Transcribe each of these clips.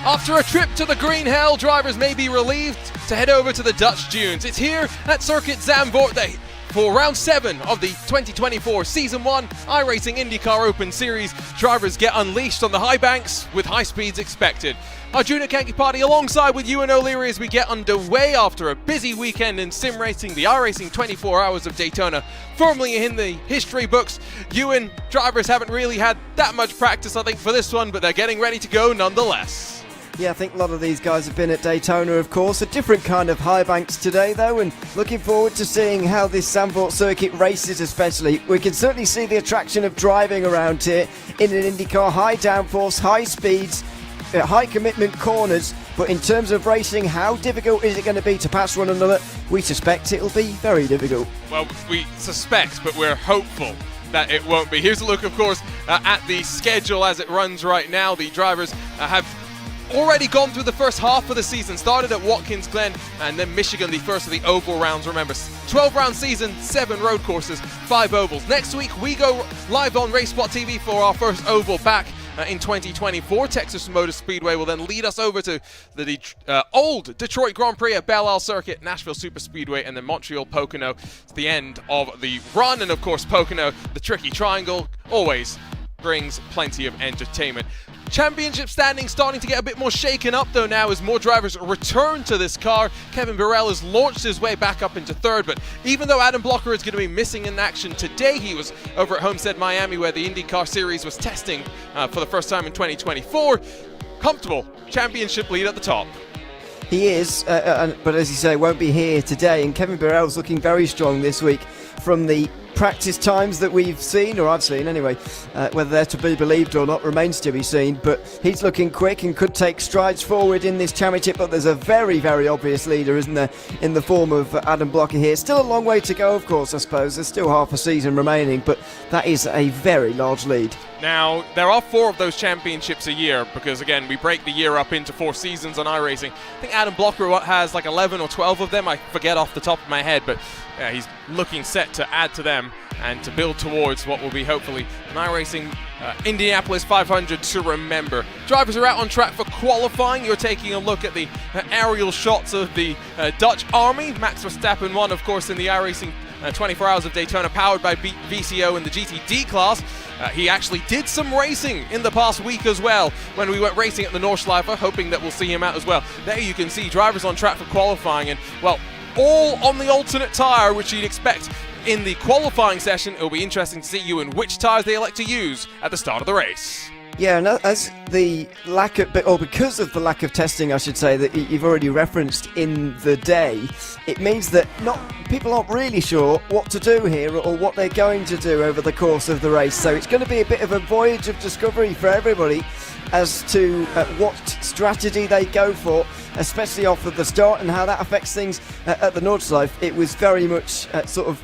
After a trip to the Green Hell, drivers may be relieved to head over to the Dutch dunes. It's here at Circuit Zandvoort for round 7 of the 2024 Season 1 iRacing IndyCar Open Series. Drivers get unleashed on the high banks with high speeds expected. Arjuna Kankipati alongside with Ewan O'Leary as we get underway after a busy weekend in sim racing. The iRacing 24 Hours of Daytona firmly in the history books. Ewan, drivers haven't really had that much practice, I think, for this one, but they're getting ready to go nonetheless. Yeah, I think a lot of these guys have been at Daytona, of course. A different kind of high banks today, though, and looking forward to seeing how this Zandvoort circuit races, especially. We can certainly see the attraction of driving around here in an IndyCar. High downforce, high speeds, high commitment corners. But in terms of racing, how difficult is it going to be to pass one another? We suspect it'll be very difficult. Well, we suspect, but we're hopeful that it won't be. Here's a look, of course, at the schedule as it runs right now. The drivers have already gone through the first half of the season. Started at Watkins Glen and then Michigan, the first of the oval rounds. Remember, 12-round season, 7 road courses, 5 ovals. Next week, we go live on RaceSpotTV for our first oval back in 2024. Texas Motor Speedway will then lead us over to the old Detroit Grand Prix at Belle Isle Circuit, Nashville Super Speedway, and then Montreal Pocono. It's the end of the run, and of course Pocono, the tricky triangle, always brings plenty of entertainment. Championship standing starting to get a bit more shaken up though now as more drivers return to this car. Kevin Burrell has launched his way back up into third, but even though Adam Blocker is going to be missing in action today, he was over at Homestead Miami where the IndyCar Series was testing for the first time in 2024. Comfortable championship lead at the top. He is, but as you say, won't be here today, and Kevin Burrell's looking very strong this week from the practice times that we've seen, or I've seen anyway. Whether they're to be believed or not remains to be seen, but he's looking quick and could take strides forward in this championship. But there's a very, very obvious leader, isn't there, in the form of Adam Blocker here. Still a long way to go, of course, I suppose. There's still half a season remaining, but that is a very large lead. Now, there are 4 of those championships a year because, again, we break the year up into 4 seasons on iRacing. I think Adam Blocker has like 11 or 12 of them. I forget off the top of my head, but he's looking set to add to them and to build towards what will be hopefully an iRacing Indianapolis 500 to remember. Drivers are out on track for qualifying. You're taking a look at the aerial shots of the Dutch Army. Max Verstappen won, of course, in the iRacing 24 Hours of Daytona, powered by VCO in the GTD class. He actually did some racing in the past week as well when we went racing at the Nordschleife, hoping that we'll see him out as well. There you can see drivers on track for qualifying, and well, all on the alternate tyre, which you'd expect in the qualifying session. It'll be interesting to see you in which tyres they elect to use at the start of the race. Yeah, and as the lack of, or because of the lack of testing, I should say, that you've already referenced in the day, it means that people aren't really sure what to do here or what they're going to do over the course of the race. So it's going to be a bit of a voyage of discovery for everybody as to what strategy they go for, especially off of the start, and how that affects things at the Nordschleife. It was very much sort of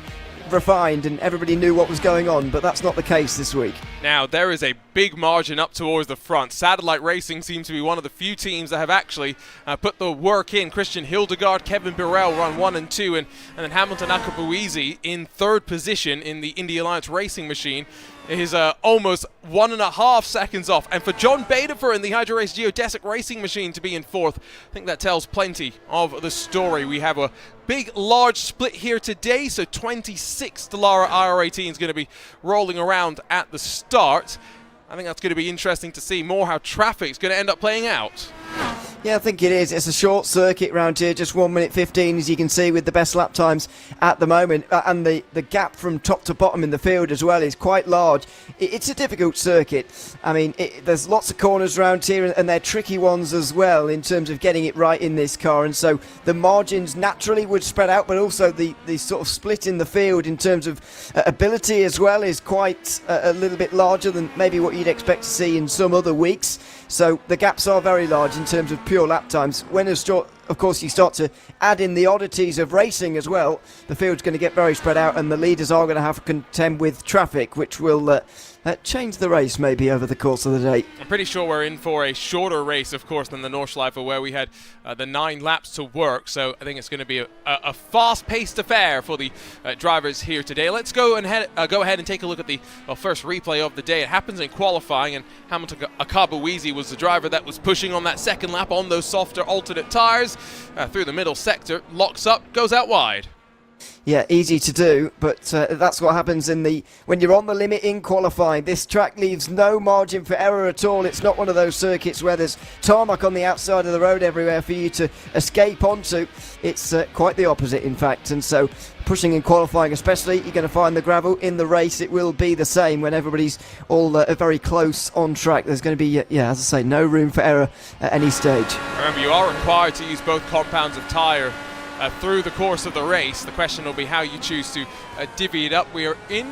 refined and everybody knew what was going on, but that's not the case this week. Now, there is a big margin up towards the front. Satellite Racing seems to be one of the few teams that have actually put the work in. Christian Hildegard, Kevin Burrell run 1 and 2, and then Hamilton Akabuizi in 3rd position in the Indy Alliance Racing Machine is almost 1.5 seconds off. And for John Badefer in the Hydro Race Geodesic Racing Machine to be in 4th, I think that tells plenty of the story. We have a big, large split here today, so 26 Dallara IR18 is going to be rolling around at the start. I think that's going to be interesting to see more how traffic's going to end up playing out. Yeah, I think it is. It's a short circuit round here, just 1 minute 15, as you can see, with the best lap times at the moment. And the gap from top to bottom in the field as well is quite large. It's a difficult circuit. I mean, there's lots of corners around here, and they're tricky ones as well in terms of getting it right in this car. And so the margins naturally would spread out, but also the sort of split in the field in terms of ability as well is quite a little bit larger than maybe what you'd expect to see in some other weeks. So the gaps are very large in terms of pure lap times. When a of course, you start to add in the oddities of racing as well, the field's going to get very spread out, and the leaders are going to have to contend with traffic, which will change the race maybe over the course of the day. I'm pretty sure we're in for a shorter race, of course, than the Nordschleife, where we had the 9 laps to work. So I think it's going to be a fast-paced affair for the drivers here today. Let's go ahead and take a look at the first replay of the day. It happens in qualifying, and Hamilton Akabuwizi was the driver that was pushing on that second lap on those softer alternate tires through the middle sector, locks up, goes out wide. Yeah, easy to do, but that's what happens when you're on the limit in qualifying. This track leaves no margin for error at all. It's not one of those circuits where there's tarmac on the outside of the road everywhere for you to escape onto. It's quite the opposite, in fact, and so pushing in qualifying especially, you're going to find the gravel. In the race, it will be the same when everybody's all very close on track. There's going to be, as I say, no room for error at any stage. Remember, you are required to use both compounds of tyre through the course of the race. The question will be how you choose to divvy it up. We are in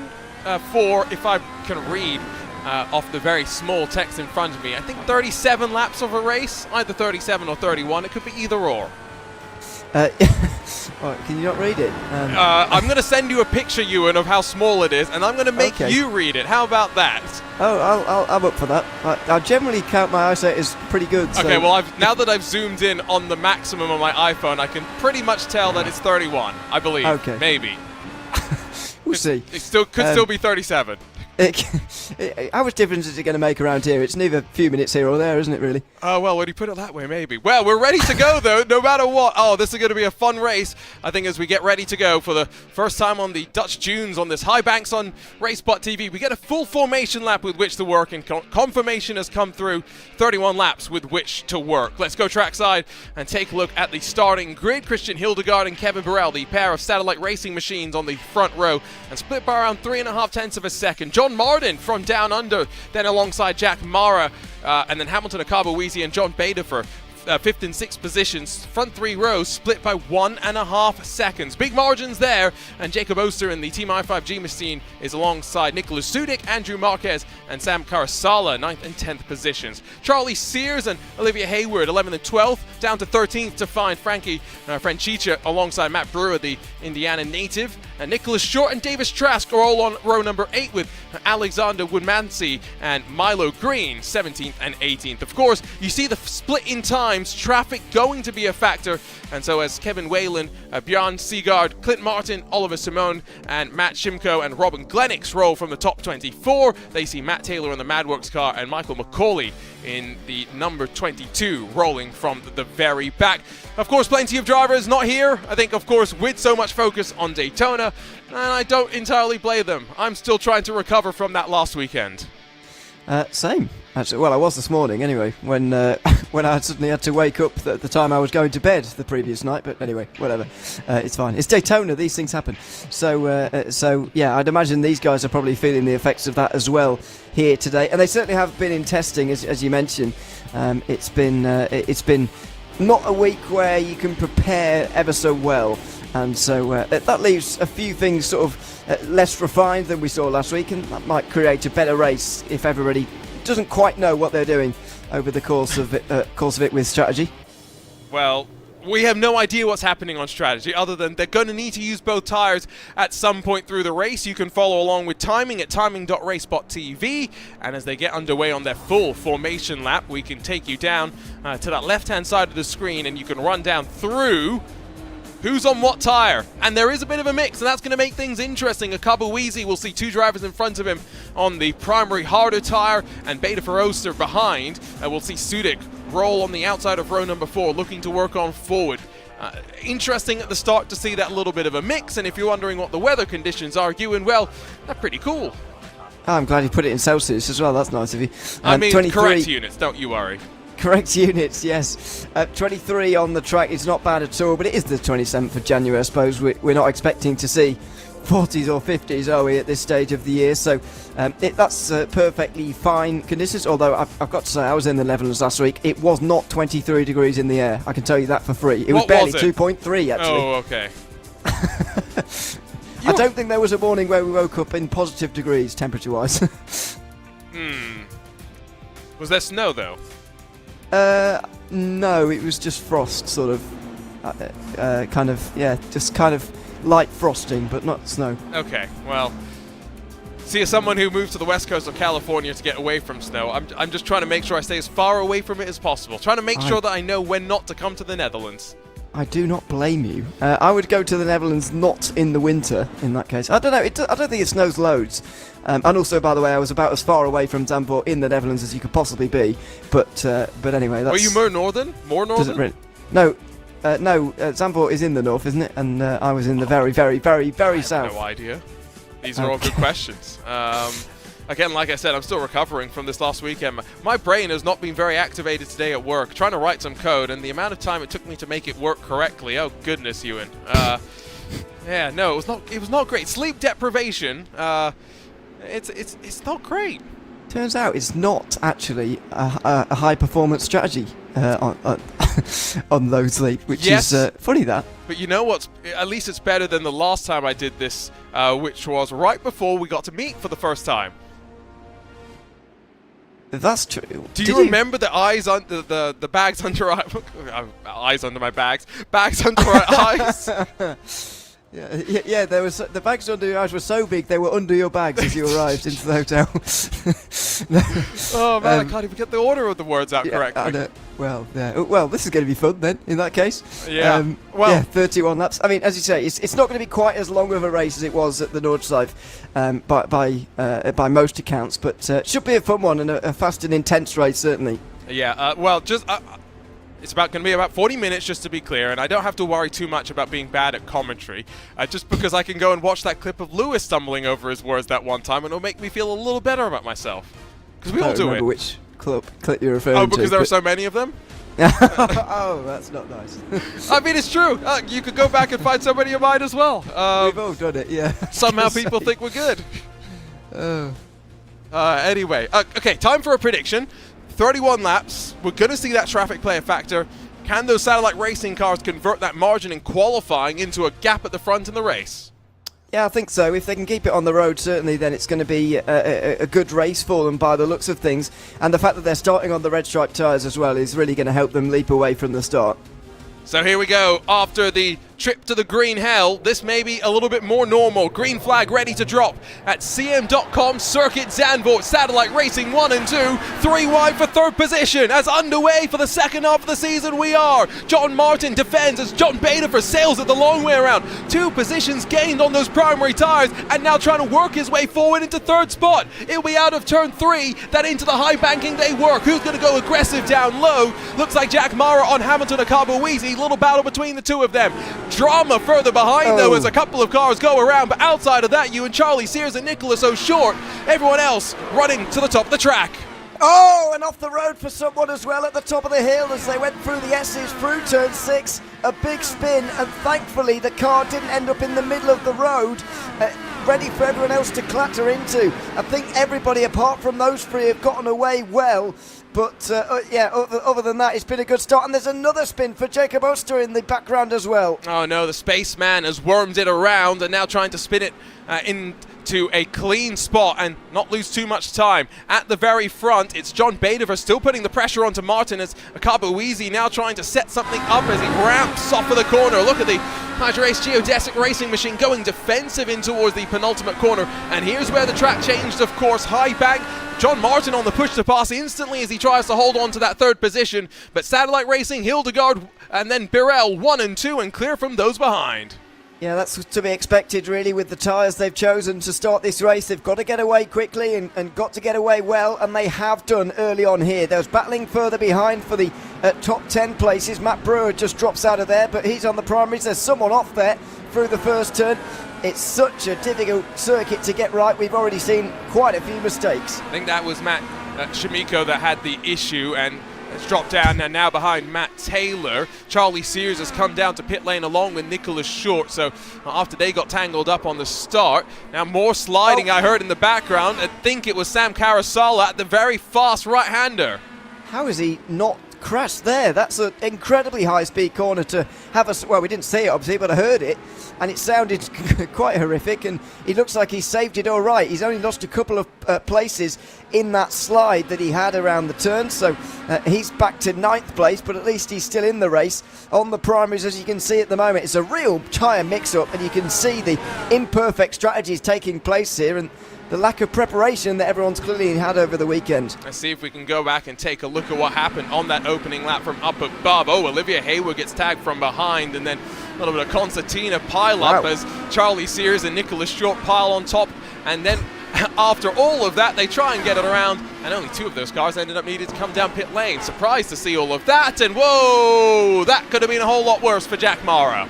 for, if I can read off the very small text in front of me, I think 37 laps of a race, either 37 or 31. It could be either or. Right, can you not read it? I'm going to send you a picture, Ewan, of how small it is, and I'm going to make you read it. How about that? Oh, I'm up for that. I generally count my eyesight as pretty good. So. Okay, well, now that I've zoomed in on the maximum on my iPhone, I can pretty much tell that it's 31, I believe. Okay. Maybe. We'll see. It could still be 37. How much difference is it going to make around here? It's neither a few minutes here or there, isn't it, really? Oh, well, when you put it that way, maybe. Well, we're ready to go, though, no matter what. Oh, this is going to be a fun race, I think, as we get ready to go for the first time on the Dutch dunes on this high banks on RaceSpotTV. We get a full formation lap with which to work, and confirmation has come through. 31 laps with which to work. Let's go trackside and take a look at the starting grid. Christian Hildegard and Kevin Burrell, the pair of satellite racing machines on the front row, and split by around 3.5 tenths of a second. John Martin from down under, then alongside Jack Mara, and then Hamilton Akabuwizi and John Bader for 5th and 6th positions. Front 3 rows split by 1.5 seconds. Big margins there, and Jacob Oster in the Team i5G machine is alongside Nicholas Sudik, Andrew Marquez, and Sam Karasala, 9th and 10th positions. Charlie Sears and Olivia Hayward, 11th and 12th, down to 13th to find Frankie Francica alongside Matt Brewer, the Indiana native. And Nicholas Short and Davis Trask are all on row number 8, with Alexander Woodmansey and Milo Green 17th and 18th. Of course, you see the split in times, traffic going to be a factor, and so as Kevin Whalen, Bjorn Seagard, Clint Martin, Oliver Simone, and Matt Shimko and Robin Glenix roll from the top 24, they see Matt Taylor in the Madworks car and Michael McCauley in the number 22 rolling from the very back. Of course, plenty of drivers not here, I think, of course, with so much focus on Daytona, and I don't entirely blame them. I'm still trying to recover from that last weekend. Same, actually. Well, I was this morning anyway, when I suddenly had to wake up at the time I was going to bed the previous night. But anyway, whatever. It's fine. It's Daytona. These things happen. So yeah, I'd imagine these guys are probably feeling the effects of that as well here today, and they certainly have been in testing, as you mentioned. It's been not a week where you can prepare ever so well. And so that leaves a few things sort of less refined than we saw last week, and that might create a better race if everybody doesn't quite know what they're doing over the course of it with strategy. Well, we have no idea what's happening on strategy, other than they're going to need to use both tires at some point through the race. You can follow along with timing at timing.RaceSpotTV, and as they get underway on their full formation lap, we can take you down to that left-hand side of the screen, and you can run down through who's on what tyre. And there is a bit of a mix, and that's going to make things interesting. Akabuwizi will see 2 drivers in front of him on the primary harder tyre, and Beta for Oster behind. We'll see Sudik roll on the outside of row number 4, looking to work on forward. Interesting at the start to see that little bit of a mix, and if you're wondering what the weather conditions are, Ewan, well, they're pretty cool. Oh, I'm glad you put it in Celsius as well. That's nice of you. I mean, 23. Correct units, don't you worry. Correct units, yes. 23 on the track is not bad at all, but it is the 27th of January, I suppose. We're not expecting to see 40s or 50s, are we, at this stage of the year? So that's perfectly fine conditions, although I've got to say, I was in the Netherlands last week. It was not 23 degrees in the air, I can tell you that for free. It was barely 2.3, actually. Oh, okay. I don't think there was a morning where we woke up in positive degrees, temperature-wise. Was there snow, though? No, it was just frost, sort of. just kind of light frosting, but not snow. Okay, well, see, as someone who moved to the west coast of California to get away from snow, I'm just trying to make sure I stay as far away from it as possible. Trying to make sure that I know when not to come to the Netherlands. I do not blame you. I would go to the Netherlands not in the winter, in that case. I don't know, I don't think it snows loads. And also, by the way, I was about as far away from Zandvoort in the Netherlands as you could possibly be. But anyway, that's... Were you more northern? More northern? No, Zandvoort is in the north, isn't it? And I was in the very, very, very, very south. No idea. These are all good questions. Again, like I said, I'm still recovering from this last weekend. My brain has not been very activated today at work, trying to write some code, and the amount of time it took me to make it work correctly. Oh goodness, Ewan. Yeah, no, it was not great. Sleep deprivation. It's not great. Turns out it's not actually a high performance strategy on low sleep, which is funny that. But you know what's? At least it's better than the last time I did this, which was right before we got to meet for the first time. That's true. Do you remember the eyes on the bags under our eyes under my bags under our eyes? Yeah. There was the bags under your eyes were so big they were under your bags as you arrived into the hotel. Oh man, I can't even get the order of the words out correctly. Well, this is going to be fun then. In that case, 31 laps. I mean, as you say, it's not going to be quite as long of a race as it was at the Nordside, by most accounts. But it should be a fun one and a fast and intense race, certainly. Yeah. It's going to be about 40 minutes, just to be clear, and I don't have to worry too much about being bad at commentary, just because I can go and watch that clip of Lewis stumbling over his words that one time, and it'll make me feel a little better about myself. Because we all do it. I don't remember which clip you're referring to. Oh, because there are so many of them? Oh, that's not nice. I mean, it's true. You could go back and find somebody of mine as well. We've all done it, yeah. Somehow people think we're good. Anyway, okay, time for a prediction. 31 laps. We're going to see that traffic play a factor. Can those satellite racing cars convert that margin in qualifying into a gap at the front in the race? Yeah, I think so. If they can keep it on the road, certainly, then it's going to be a good race for them by the looks of things. And the fact that they're starting on the red stripe tyres as well is really going to help them leap away from the start. So here we go. After the trip to the green hell, this may be a little bit more normal. Green flag ready to drop at cm.com Circuit Zandvoort. Satellite Racing 1 and 2. 3 wide for third position. As underway for the second half of the season we are. John Martin defends as John Bader sails it the long way around. 2 positions gained on those primary tyres and now trying to work his way forward into third spot. It'll be out of turn 3, then into the high banking they work. Who's going to go aggressive down low? Looks like Jack Mara on Hamilton Akabuizi. Little battle between the two of them. Drama further behind though as a couple of cars go around, but outside of that, you and Charlie Sears and Nicholas O'Short, everyone else running to the top of the track. Oh, and off the road for someone as well at the top of the hill as they went through the S's through turn 6. A big spin, and thankfully the car didn't end up in the middle of the road, ready for everyone else to clatter into. I think everybody apart from those 3 have gotten away well. But, other than that, it's been a good start. And there's another spin for Jacob Oster in the background as well. Oh, no, the spaceman has wormed it around and now trying to spin it into a clean spot and not lose too much time. At the very front, it's John Bader still putting the pressure onto Martin as Akabuizi now trying to set something up as he ramps off of the corner. Look at the Hydra Race Geodesic racing machine going defensive in towards the penultimate corner. And here's where the track changed, of course. High bank. John Martin on the push to pass instantly as he tries to hold on to that third position. But Satellite Racing, Hildegard, and then Birel 1 and 2 and clear from those behind. Yeah, that's to be expected really with the tyres they've chosen to start this race. They've got to get away quickly and got to get away well, and they have done early on here. There's battling further behind for the top 10 places. Matt Brewer just drops out of there, but he's on the primaries. There's someone off there through the first turn. It's such a difficult circuit to get right. We've already seen quite a few mistakes. I think that was Matt Shimiko that had the issue and has dropped down and now behind Matt Taylor. Charlie Sears has come down to pit lane along with Nicholas Short. So after they got tangled up on the start, now more sliding I heard in the background. I think it was Sam Carasala at the very fast right-hander. How is he not crashed there. That's an incredibly high-speed corner to have us. Well, we didn't see it obviously, but I heard it, and it sounded quite horrific. And he looks like he saved it all right. He's only lost a couple of places in that slide that he had around the turn, so he's back to 9th place. But at least he's still in the race on the primaries, as you can see at the moment. It's a real tyre mix-up, and you can see the imperfect strategies taking place here, and the lack of preparation that everyone's clearly had over the weekend. Let's see if we can go back and take a look at what happened on that opening lap from up above. Oh, Olivia Hayward gets tagged from behind, and then a little bit of concertina pile-up as Charlie Sears and Nicholas Short pile on top, and then after all of that, they try and get it around, and only 2 of those cars ended up needing to come down pit lane. Surprised to see all of that, and whoa, that could have been a whole lot worse for Jack Mara.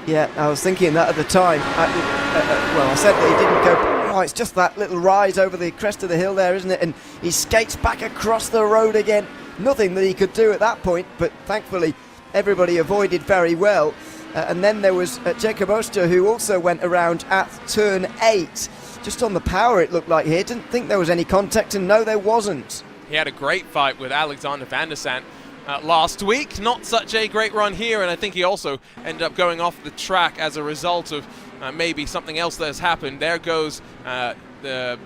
Yeah, I was thinking that at the time. Well, I said that he didn't go. Oh, it's just that little rise over the crest of the hill there, isn't it? And he skates back across the road again. Nothing that he could do at that point, but thankfully everybody avoided very well. And then there was Jacob Oster, who also went around at turn 8. Just on the power, it looked like here. Didn't think there was any contact, and no, there wasn't. He had a great fight with Alexander van der Sant last week. Not such a great run here, and I think he also ended up going off the track as a result of maybe something else that has happened. There goes the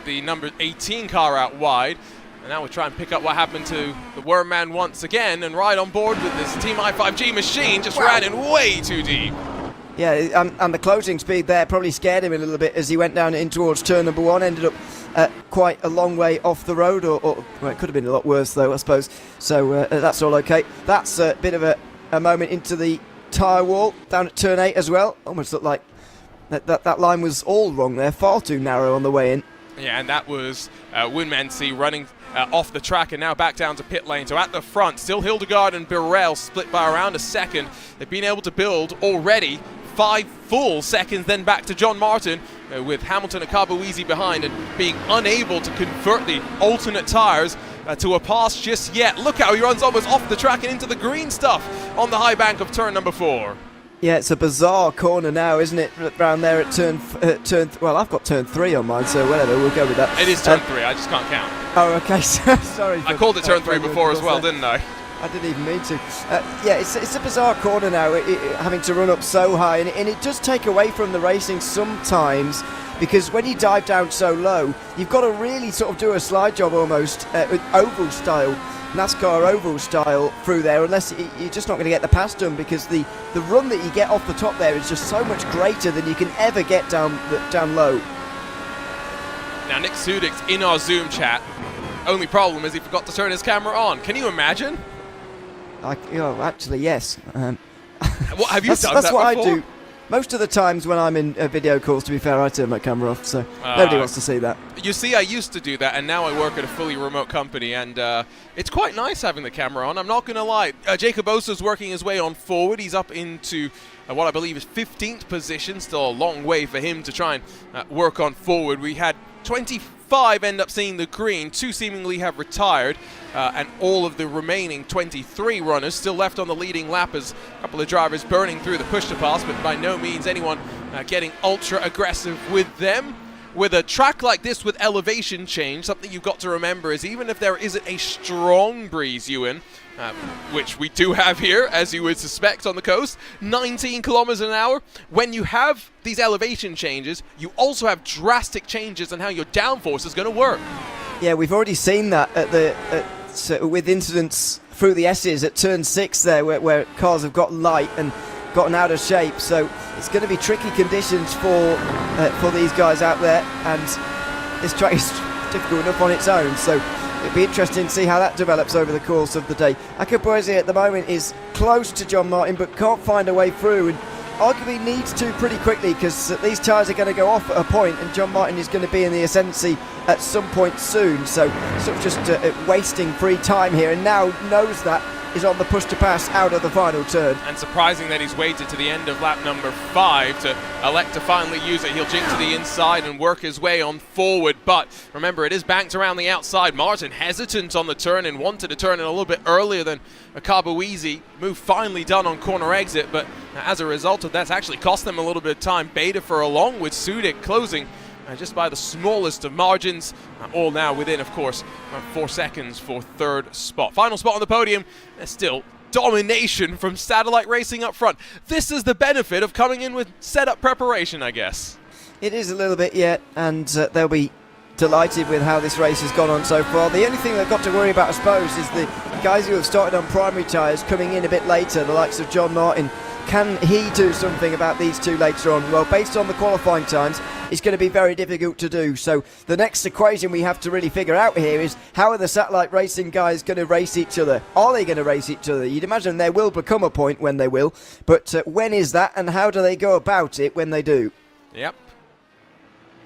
number 18 car out wide. And now we'll try and pick up what happened to the Worm Man once again, and ride on board with this Team i5G machine. Just ran in way too deep. Yeah, and the closing speed there probably scared him a little bit as he went down in towards turn number 1. Ended up quite a long way off the road, or well, it could have been a lot worse though, I suppose. So that's all okay. That's a bit of a moment into the tyre wall down at turn 8 as well. Almost looked like that line was all wrong there, far too narrow on the way in. Yeah, and that was Winmansey running off the track and now back down to pit lane. So at the front, still Hildegard and Birrell split by around a second. They've been able to build already 5 full seconds, then back to John Martin with Hamilton and Carboeasy behind, and being unable to convert the alternate tyres to a pass just yet. Look how he runs almost off the track and into the green stuff on the high bank of turn number 4. Yeah, it's a bizarre corner now, isn't it? Around there at turn. Well, I've got turn 3 on mine, so whatever, we'll go with that. It is turn 3. I just can't count. Oh, okay. Sorry. I called it turn 3 before as well, didn't I? I didn't even mean to. Yeah, it's a bizarre corner now, having to run up so high, and it does take away from the racing sometimes, because when you dive down so low, you've got to really sort of do a slide job almost, oval style. NASCAR oval style through there, unless you're just not going to get the pass done, because the run that you get off the top there is just so much greater than you can ever get down low. Now Nick Sudik's in our Zoom chat. Only problem is he forgot to turn his camera on. Can you imagine? Actually, yes. What have you done? That's that what before? I do. Most of the times when I'm in video calls, to be fair, I turn my camera off, so nobody wants to see that. You see, I used to do that, and now I work at a fully remote company, and it's quite nice having the camera on. I'm not going to lie. Jacob Oster's working his way on forward. He's up into what I believe is 15th position. Still a long way for him to try and work on forward. We had 25 end up seeing the green, 2 seemingly have retired, and all of the remaining 23 runners still left on the leading lap, as a couple of drivers burning through the push-to-pass, but by no means anyone getting ultra aggressive with them. With a track like this with elevation change, something you've got to remember is even if there isn't a strong breeze, Ewan, which we do have here, as you would suspect on the coast, 19 kilometers an hour, when you have these elevation changes, you also have drastic changes in how your downforce is going to work. Yeah, we've already seen that with incidents through the S's at turn 6 there, where cars have got light and gotten out of shape, so it's going to be tricky conditions for these guys out there, and this track is difficult enough on its own, so it'll be interesting to see how that develops over the course of the day. Carboeasy at the moment is close to John Martin, but can't find a way through, and arguably needs to pretty quickly, because these tyres are going to go off at a point, and John Martin is going to be in the ascendancy at some point soon, so sort of just wasting free time here, and now knows that is on the push to pass out of the final turn. And surprising that he's waited to the end of lap number 5 to elect to finally use it. He'll jink to the inside and work his way on forward, but remember, it is banked around the outside. Martin hesitant on the turn and wanted to turn in a little bit earlier than Carboeasy. Move finally done on corner exit, but as a result of that's actually cost them a little bit of time. Beta for along with Sudik closing just by the smallest of margins, all now within, of course, 4 seconds for third spot. Final spot on the podium, there's still domination from Satellite Racing up front. This is the benefit of coming in with setup preparation, I guess. It is a little bit yet, and they'll be delighted with how this race has gone on so far. The only thing they've got to worry about, I suppose, is the guys who have started on primary tyres coming in a bit later, the likes of John Martin. Can he do something about these two later on? Well, based on the qualifying times, it's going to be very difficult to do. So the next equation we have to really figure out here is, how are the Satellite Racing guys going to race each other? Are they going to race each other? You'd imagine there will become a point when they will, but when is that, and how do they go about it when they do? Yep.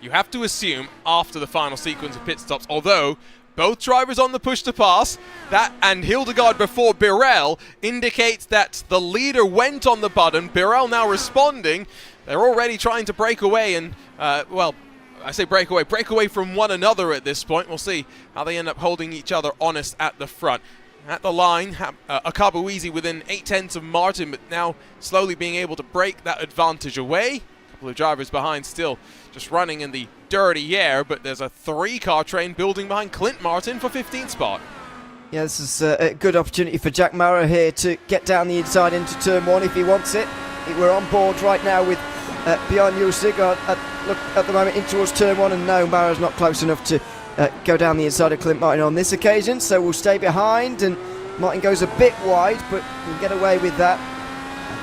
You have to assume after the final sequence of pit stops, although both drivers on the push to pass, that and Hildegard before Birel, indicates that the leader went on the button. Birel now responding. They're already trying to break away and, well, I say break away from one another at this point. We'll see how they end up holding each other honest at the front. At the line, Akabuizi within 0.8 of Martin, but now slowly being able to break that advantage away. A couple of drivers behind still just running in the dirty air, but there's a 3-car train building behind Clint Martin for 15th spot. Yeah, this is a good opportunity for Jack Mara here to get down the inside into turn 1 if he wants it. We're on board right now with Bjorn Jursig look at the moment in towards turn 1, and no, Mara's not close enough to go down the inside of Clint Martin on this occasion, so we'll stay behind, and Martin goes a bit wide, but we'll get away with that.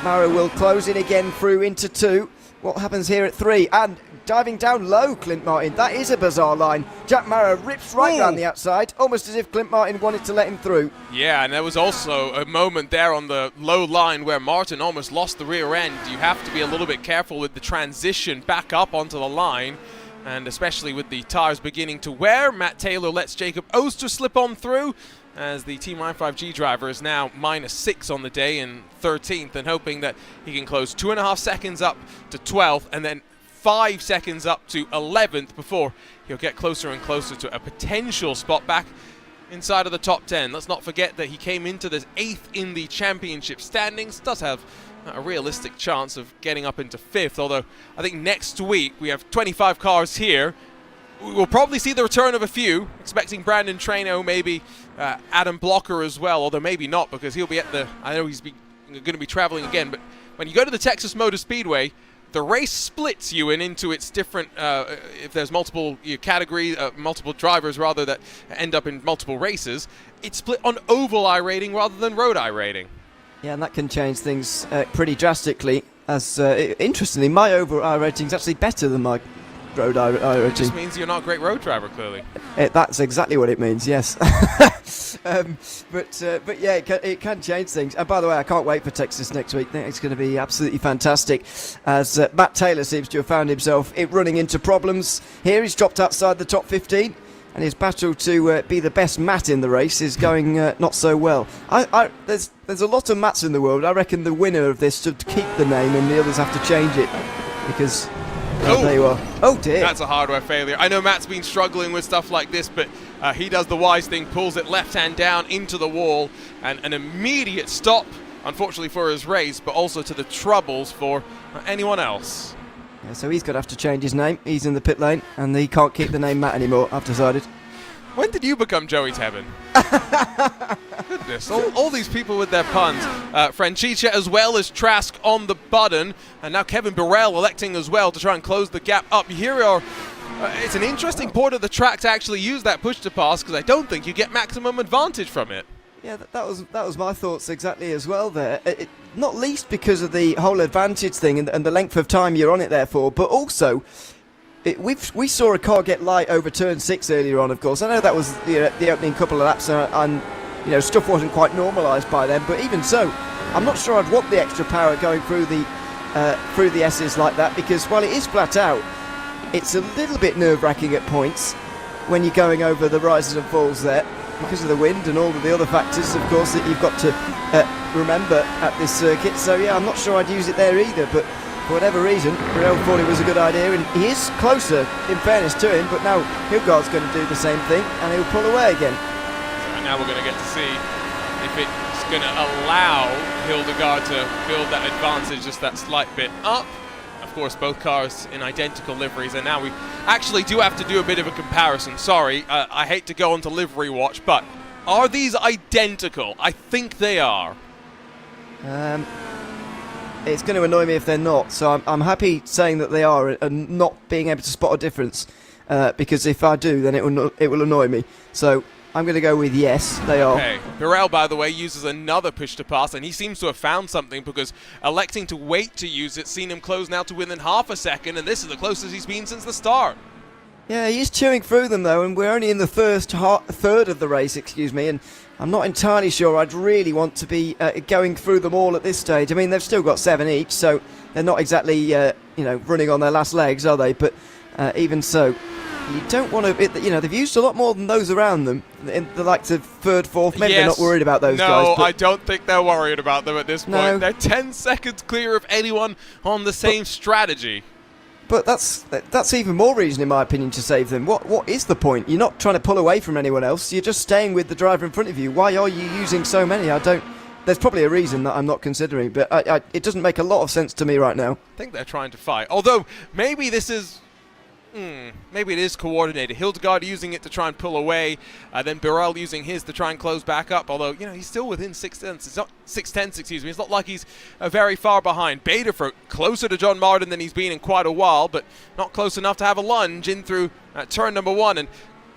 Mara will close in again through into 2. What happens here at 3? And diving down low, Clint Martin. That is a bizarre line. Jack Mara rips right round the outside, almost as if Clint Martin wanted to let him through. Yeah, and there was also a moment there on the low line where Martin almost lost the rear end. You have to be a little bit careful with the transition back up onto the line, and especially with the tires beginning to wear. Matt Taylor lets Jacob Oster slip on through, as the Team i5G driver is now -6 on the day in 13th, and hoping that he can close 2.5 seconds up to 12th and then 5 seconds up to 11th before he'll get closer and closer to a potential spot back inside of the top 10. Let's not forget that he came into this 8th in the championship standings, does have a realistic chance of getting up into 5th, although I think next week we have 25 cars here. We'll probably see the return of a few, expecting Brandon Traino, maybe Adam Blocker as well, although maybe not, because he'll be at the, I know he's going to be traveling again, but when you go to the Texas Motor Speedway, the race splits you into its different, if there's multiple category, multiple drivers rather that end up in multiple races, it's split on oval iRating rather than road iRating. Yeah, and that can change things pretty drastically, as interestingly, my oval iRating is actually better than my road iRating. It just means you're not a great road driver, clearly. That's exactly what it means, yes. But yeah, it can change things. And by the way, I can't wait for Texas next week. I think it's going to be absolutely fantastic, as Matt Taylor seems to have found himself running into problems here. He's dropped outside the top 15, and his battle to be the best Matt in the race is going not so well. There's a lot of Matts in the world. I reckon the winner of this should keep the name and the others have to change it, because... Oh, there you are. Oh dear. That's a hardware failure. I know Matt's been struggling with stuff like this, but he does the wise thing, pulls it left hand down into the wall, and an immediate stop, unfortunately for his race, but also to the troubles for anyone else. Yeah, so he's going to have to change his name. He's in the pit lane, and he can't keep the name Matt anymore, I've decided. When did you become Joey Tebben? Goodness, all these people with their puns. Franchicia as well as Trask on the button, and now Kevin Burrell electing as well to try and close the gap up. Here are, it's an interesting part of the track to actually use that push to pass, because I don't think you get maximum advantage from it. Yeah, that was my thoughts exactly as well there. Not least because of the whole advantage thing and the length of time you're on it there for, but also... We saw a car get light over turn 6 earlier on, of course. I know that was the opening couple of laps, and stuff wasn't quite normalised by then. But even so, I'm not sure I'd want the extra power going through the S's like that, because while it is flat out, it's a little bit nerve-wracking at points when you're going over the rises and falls there, because of the wind and all of the other factors, of course, that you've got to remember at this circuit. So yeah, I'm not sure I'd use it there either, but. For whatever reason, Burrell thought it was a good idea, and he is closer, in fairness to him, but now Hildegard's going to do the same thing, and he'll pull away again. And now we're going to get to see if it's going to allow Hildegard to build that advantage just that slight bit up. Of course, both cars in identical liveries, and now we actually do have to do a bit of a comparison. Sorry, I hate to go onto livery watch, but are these identical? I think they are. It's going to annoy me if they're not, so I'm happy saying that they are and not being able to spot a difference, because if I do, then it will annoy me. So I'm going to go with yes, they are. Okay. Birel, by the way, uses another push to pass, and he seems to have found something because electing to wait to use it, seen him close now to within half a second, and this is the closest he's been since the start. Yeah, he's chewing through them though, and we're only in the first third of the race, and I'm not entirely sure I'd really want to be going through them all at this stage. I mean, they've still got 7 each, so they're not exactly running on their last legs, are they? But even so, you don't want to. They've used a lot more than those around them. In the likes of third, fourth. Maybe they're not worried about those guys. No, I don't think they're worried about them at this point. No. They're 10 seconds clear of anyone on the same strategy. But that's even more reason, in my opinion, to save them. What is the point? You're not trying to pull away from anyone else. You're just staying with the driver in front of you. Why are you using so many? There's probably a reason that I'm not considering, but it doesn't make a lot of sense to me right now. I think they're trying to fight. Although, maybe this is... maybe it is coordinated. Hildegard using it to try and pull away, then Birel using his to try and close back up. Although, he's still within 6 tenths. It's not 6 tenths, excuse me. It's not like he's very far behind. Baderfer closer to John Martin than he's been in quite a while, but not close enough to have a lunge in through turn number 1. And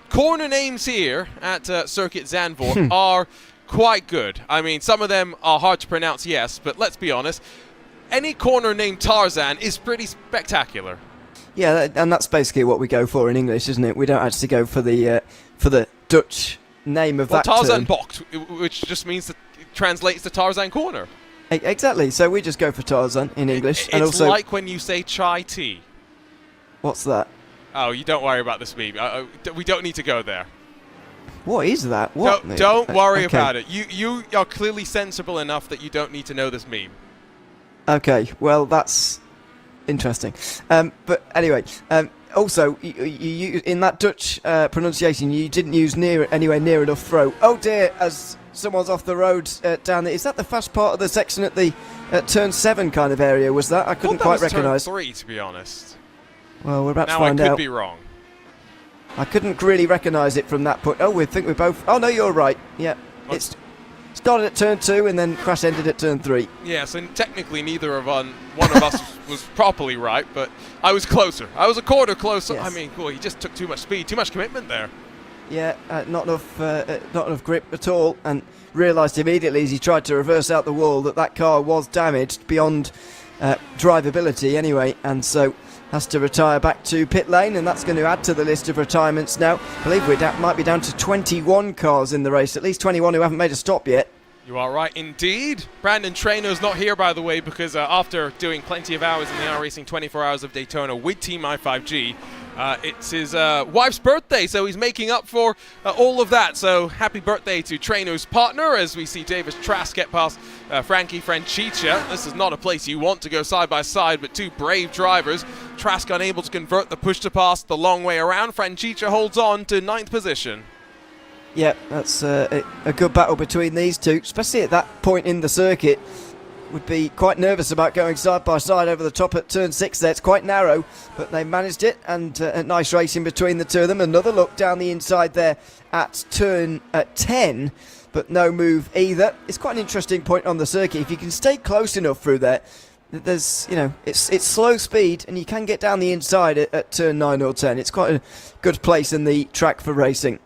corner names here at Circuit Zandvoort are quite good. I mean, some of them are hard to pronounce, yes, but let's be honest. Any corner named Tarzan is pretty spectacular. Yeah, and that's basically what we go for in English, isn't it? We don't actually go for the Dutch name of that Tarzan turn. Bocht, which just means that it translates to Tarzan Corner. Exactly. So we just go for Tarzan in English. It's and also, like when you say chai tea. What's that? Oh, you don't worry about this meme. We don't need to go there. What is that? What? Don't worry okay. about it. You are clearly sensible enough that you don't need to know this meme. Okay. Well, that's interesting. But anyway, also, you in that Dutch pronunciation, you didn't use anywhere near enough throw. Oh dear, as someone's off the road down there. Is that the fast part of the section at the turn 7 kind of area? Was that? I couldn't quite recognise. Turn 3, to be honest. Well, we're about to now find out. I could be wrong. I couldn't really recognise it from that point. Oh, we think we both... Oh, no, you're right. Yeah, it's started at turn 2 and then crash ended at turn 3. Yeah, so technically neither of one of us was properly right, but I was closer. I was a quarter closer. Yes. I mean, cool, he just took too much speed, too much commitment there. Yeah, not enough grip at all, and realised immediately as he tried to reverse out the wall that car was damaged beyond drivability anyway, and so has to retire back to pit lane, and that's going to add to the list of retirements now. I believe we might be down to 21 cars in the race, at least 21 who haven't made a stop yet. You are right indeed. Brandon Traino's not here, by the way, because after doing plenty of hours in the iRacing 24 Hours of Daytona with Team i5G, it's his wife's birthday, so he's making up for all of that. So happy birthday to Traino's partner, as we see Davis Trask get past Frankie Francicia. This is not a place you want to go side by side, but two brave drivers. Trask unable to convert the push to pass the long way around. Francicia holds on to 9th position. Yeah, that's a good battle between these two, especially at that point in the circuit. Would be quite nervous about going side by side over the top at turn 6 there. It's quite narrow, but they managed it, and a nice racing between the two of them. Another look down the inside there at turn 10, but no move either. It's quite an interesting point on the circuit. If you can stay close enough through there, there's, it's slow speed, and you can get down the inside at turn 9 or 10. It's quite a good place in the track for racing.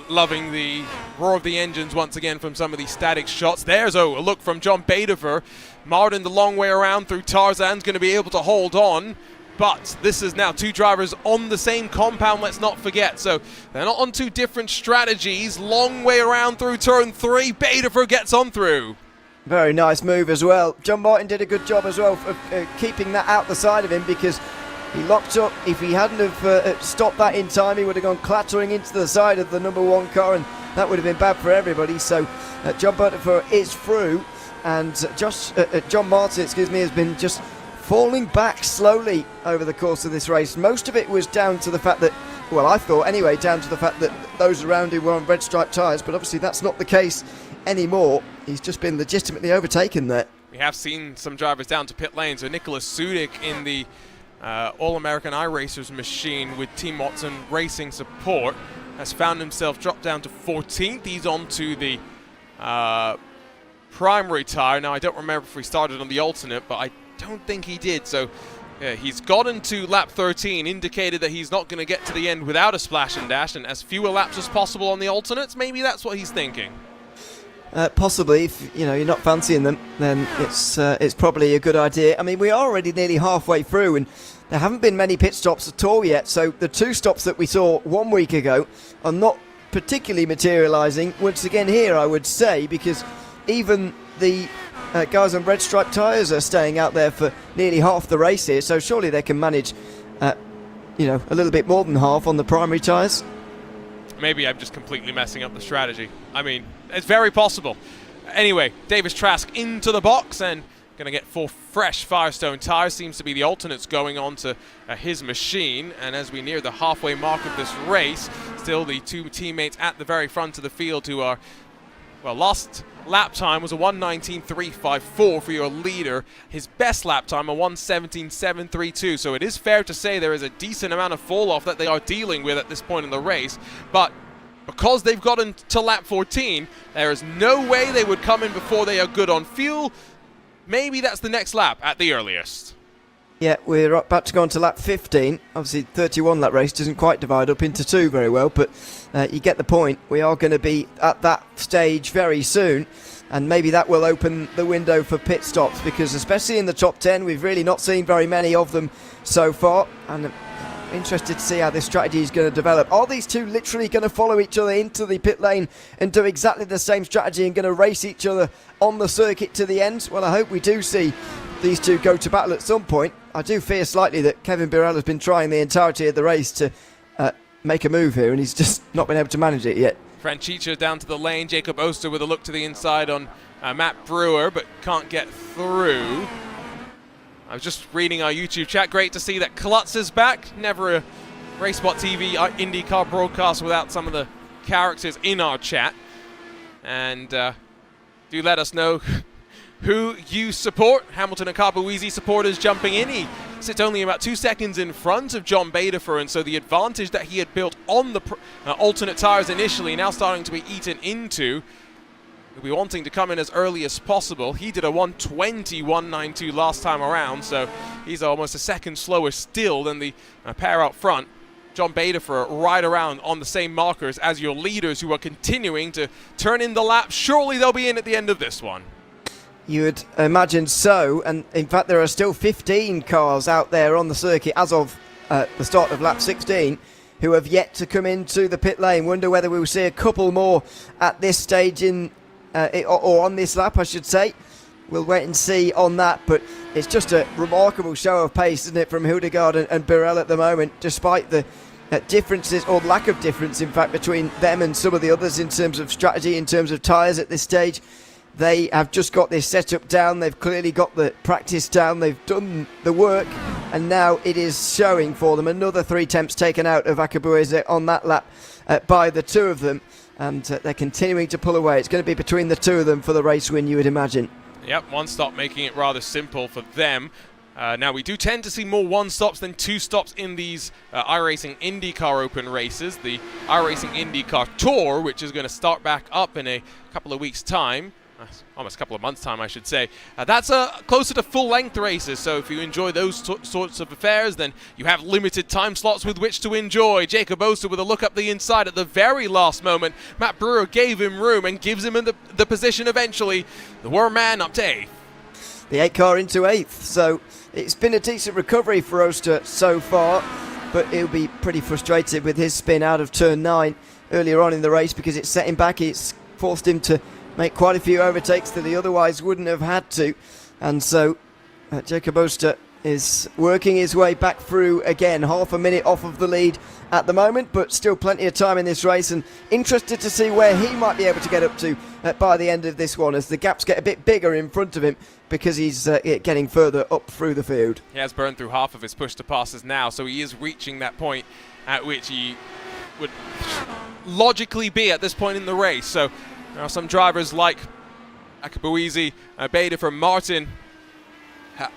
Loving the roar of the engines once again from some of these static shots. There's a look from John Baderfer. Martin the long way around through Tarzan's going to be able to hold on, but this is now two drivers on the same compound, let's not forget, so they're not on two different strategies. Long way around through turn 3. Baderfer gets on through. Very nice move as well. John Martin did a good job as well of keeping that out the side of him, because he locked up. If he hadn't have stopped that in time, he would have gone clattering into the side of the number 1 car, and that would have been bad for everybody. So John Butterford is through, and John Martin, has been just falling back slowly over the course of this race. Most of it was down to the fact that, well, I thought anyway, down to the fact that those around him were on red striped tyres, but obviously that's not the case anymore. He's just been legitimately overtaken there. we have seen some drivers down to pit lane. So Nicholas Sudik in the All-American iRacers machine with Team Watson Racing support has found himself dropped down to 14th. He's on to the primary tire. Now, I don't remember if we started on the alternate, but I don't think he did. So he's gotten to lap 13, indicated that he's not going to get to the end without a splash and dash, and as fewer laps as possible on the alternates. Maybe that's what he's thinking. Possibly, if you're not fancying them, then it's probably a good idea. I mean, we are already nearly halfway through, and there haven't been many pit stops at all yet. So the 2 stops that we saw 1 week ago are not particularly materialising once again here, I would say, because even the guys on red stripe tyres are staying out there for nearly half the race here. So surely they can manage, a little bit more than half on the primary tyres. Maybe I'm just completely messing up the strategy. I mean, it's very possible. Anyway, Davis Trask into the box and going to get 4 fresh Firestone tyres. Seems to be the alternates going on to his machine. And as we near the halfway mark of this race, still the 2 teammates at the very front of the field who are, well, last lap time was a 1:19.354 for your leader. His best lap time, a 1:17.732. So it is fair to say there is a decent amount of fall off that they are dealing with at this point in the race. But because they've gotten to lap 14, there is no way they would come in before they are good on fuel. Maybe that's the next lap at the earliest. Yeah, we're about to go on to lap 15. Obviously, 31 lap race doesn't quite divide up into 2 very well, but you get the point. We are going to be at that stage very soon, and maybe that will open the window for pit stops, because especially in the top 10, we've really not seen very many of them so far, and I'm interested to see how this strategy is going to develop. Are these 2 literally going to follow each other into the pit lane and do exactly the same strategy and going to race each other on the circuit to the end? Well, I hope we do see these 2 go to battle at some point. I do fear slightly that Kevin Birrell has been trying the entirety of the race to make a move here, and he's just not been able to manage it yet. Franchicha down to the lane. Jacob Oster with a look to the inside on Matt Brewer, but can't get through. I was just reading our YouTube chat. Great to see that Klutz is back. Never a RaceSpotTV IndyCar broadcast without some of the characters in our chat. And do let us know who you support. Hamilton and Carboeasy supporters jumping in. He sits only about 2 seconds in front of John Baderfer, and so the advantage that he had built on the alternate tyres initially now starting to be eaten into. He'll be wanting to come in as early as possible. He did a 1:20.192 last time around, so he's almost a second slower still than the pair out front. John Baderfer right around on the same markers as your leaders, who are continuing to turn in the laps. Surely they'll be in at the end of this one. You would imagine so, and in fact there are still 15 cars out there on the circuit as of the start of lap 16 who have yet to come into the pit lane. Wonder whether we will see a couple more at this stage or on this lap, I should say. We'll wait and see on that, but it's just a remarkable show of pace, isn't it, from Hildegard and Birrell at the moment, despite the differences, or lack of difference, in fact, between them and some of the others in terms of strategy, in terms of tyres at this stage. They have just got this setup down. They've clearly got the practice down. They've done the work, and now it is showing for them. Another 3 attempts taken out of Akabueze on that lap by the 2 of them, and they're continuing to pull away. It's going to be between the 2 of them for the race win, you would imagine. Yep, 1 stop making it rather simple for them. Now, we do tend to see more 1 stops than 2 stops in these iRacing IndyCar Open races. The iRacing IndyCar Tour, which is going to start back up in a couple of weeks' time. Almost a couple of months' time, I should say. That's closer to full-length races, so if you enjoy those sorts of affairs, then you have limited time slots with which to enjoy. Jacob Oster with a look up the inside at the very last moment. Matt Brewer gave him room and gives him the position eventually. The Worm Man up to 8th. The 8 car into 8th, so it's been a decent recovery for Oster so far, but he'll be pretty frustrated with his spin out of turn 9 earlier on in the race, because it's set him back. It's forced him to make quite a few overtakes that he otherwise wouldn't have had to, and so Jacob Oster is working his way back through again, half a minute off of the lead at the moment, but still plenty of time in this race, and interested to see where he might be able to get up to by the end of this one, as the gaps get a bit bigger in front of him because he's getting further up through the field. He has burned through half of his push to passes now, so he is reaching that point at which he would logically be at this point in the race. So there are some drivers like Akabuizi, Beta from Martin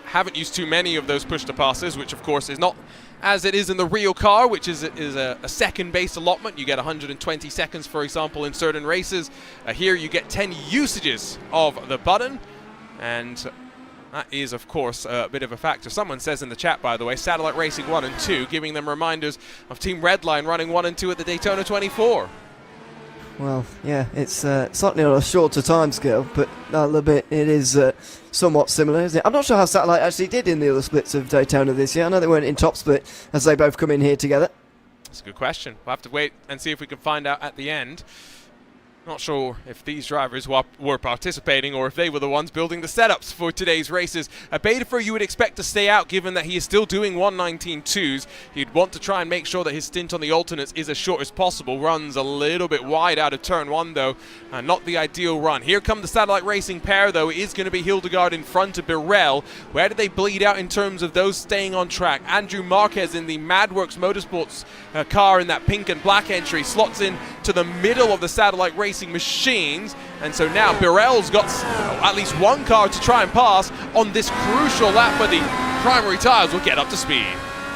haven't used too many of those push-to-passes, which of course is not as it is in the real car, which is a second-based allotment. You get 120 seconds, for example, in certain races. Here you get 10 usages of the button, and that is, of course, a bit of a factor. Someone says in the chat, by the way, Satellite Racing 1 and 2, giving them reminders of Team Redline running 1 and 2 at the Daytona 24. Well, yeah, it's certainly on a shorter time scale, but a little bit, it is somewhat similar, isn't it? I'm not sure how Satellite actually did in the other splits of Daytona this year. I know they weren't in top split as they both come in here together. That's a good question. We'll have to wait and see if we can find out at the end. Not sure if these drivers were participating or if they were the ones building the setups for today's races. Betafer you would expect to stay out given that he is still doing 119.2s. He'd want to try and make sure that his stint on the alternates is as short as possible. Runs a little bit wide out of turn 1 though. Not the ideal run. Here come the Satellite Racing pair though. It is going to be Hildegard in front of Birrell. Where do they bleed out in terms of those staying on track? Andrew Marquez in the Madworks Motorsports car in that pink and black entry slots in to the middle of the Satellite Racing machines, and so now Birrell's got at least one car to try and pass on this crucial lap where the primary tyres will get up to speed.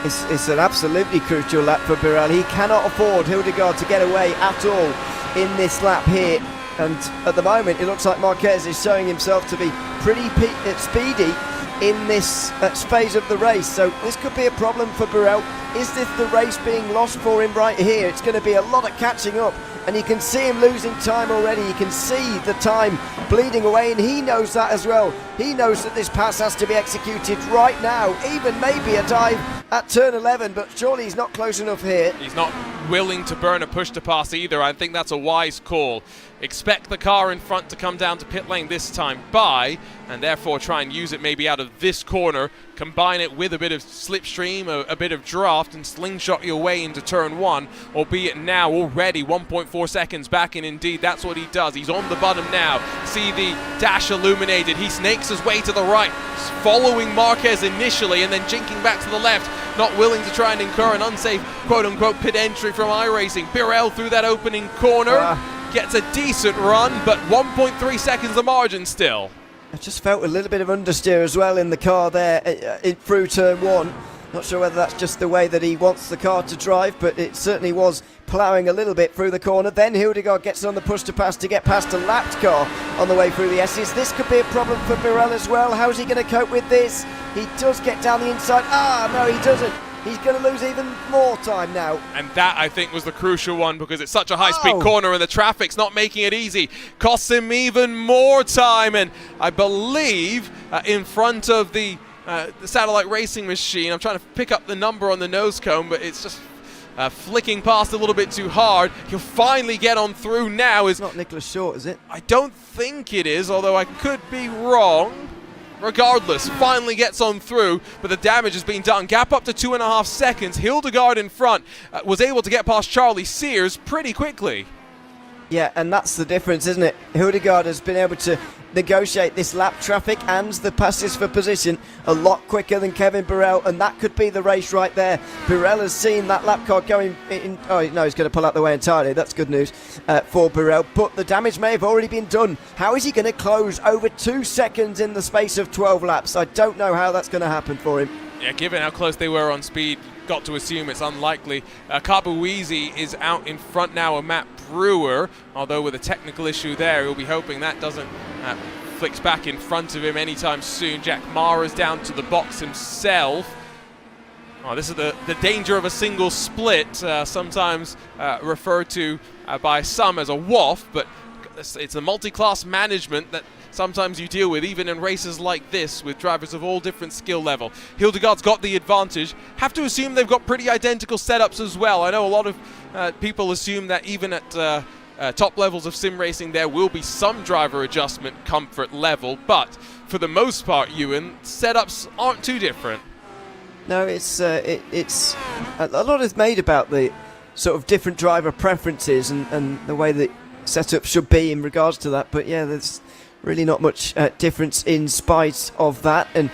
It's an absolutely crucial lap for Birrell. He cannot afford Hildegard to get away at all in this lap here, and at the moment it looks like Marquez is showing himself to be pretty speedy in this phase of the race, so this could be a problem for Birrell. Is this the race being lost for him right here? It's going to be a lot of catching up, and you can see him losing time already. You can see the time bleeding away, and he knows that as well. He knows that this pass has to be executed right now, even maybe a dive at turn 11, but surely he's not close enough here. He's not willing to burn a push to pass either. I think that's a wise call. Expect the car in front to come down to pit lane this time by, and therefore try and use it maybe out of this corner, combine it with a bit of slipstream, a bit of draft, and slingshot your way into turn 1, albeit now already 1.4 seconds back, and indeed that's what he does. He's on the bottom now. See the dash illuminated. He snakes his way to the right, following Marquez initially and then jinking back to the left, not willing to try and incur an unsafe quote-unquote pit entry from iRacing. Birrell through that opening corner. Gets a decent run, but 1.3 seconds the margin still. I just felt a little bit of understeer as well in the car there through turn 1. Not sure whether that's just the way that he wants the car to drive, but it certainly was ploughing a little bit through the corner. Then Hildegard gets on the push to pass to get past a lapped car on the way through the S's. This could be a problem for Birrell as well. How's he going to cope with this? He does get down the inside. No, he doesn't. He's going to lose even more time now. And that, I think, was the crucial one because it's such a high-speed corner and the traffic's not making it easy. Costs him even more time. And I believe in front of the Satellite Racing machine, I'm trying to pick up the number on the nose cone, but it's just flicking past a little bit too hard. He'll finally get on through now. It's not Nicholas Short, is it? I don't think it is, although I could be wrong. Regardless, finally gets on through, but the damage has been done. Gap up to 2.5 seconds. Hildegard in front was able to get past Charlie Sears pretty quickly. Yeah, and that's the difference, isn't it? Hildegard has been able to negotiate this lap traffic and the passes for position a lot quicker than Kevin Birrell, and that could be the race right there. Birrell has seen that lap car going in. Oh no, he's going to pull out the way entirely. That's good news for Birrell, but the damage may have already been done. How is he going to close over 2 seconds in the space of 12 laps? I don't know how that's going to happen for him. Yeah, given how close they were on speed, got to assume it's unlikely. Kabuizi is out in front now of Matt Brewer, although with a technical issue there, he'll be hoping that doesn't flicks back in front of him anytime soon. Jack Mara's down to the box himself. Oh, this is the danger of a single split, sometimes referred to by some as a waft, but it's the multi-class management that sometimes you deal with, even in races like this, with drivers of all different skill level. Hildegard's got the advantage. Have to assume they've got pretty identical setups as well. I know a lot of people assume that even at top levels of sim racing there will be some driver adjustment comfort level, but for the most part, Ewan, setups aren't too different. No, it's a lot is made about the sort of different driver preferences and the way that setup should be in regards to that, but yeah, there's really not much difference in spite of that. And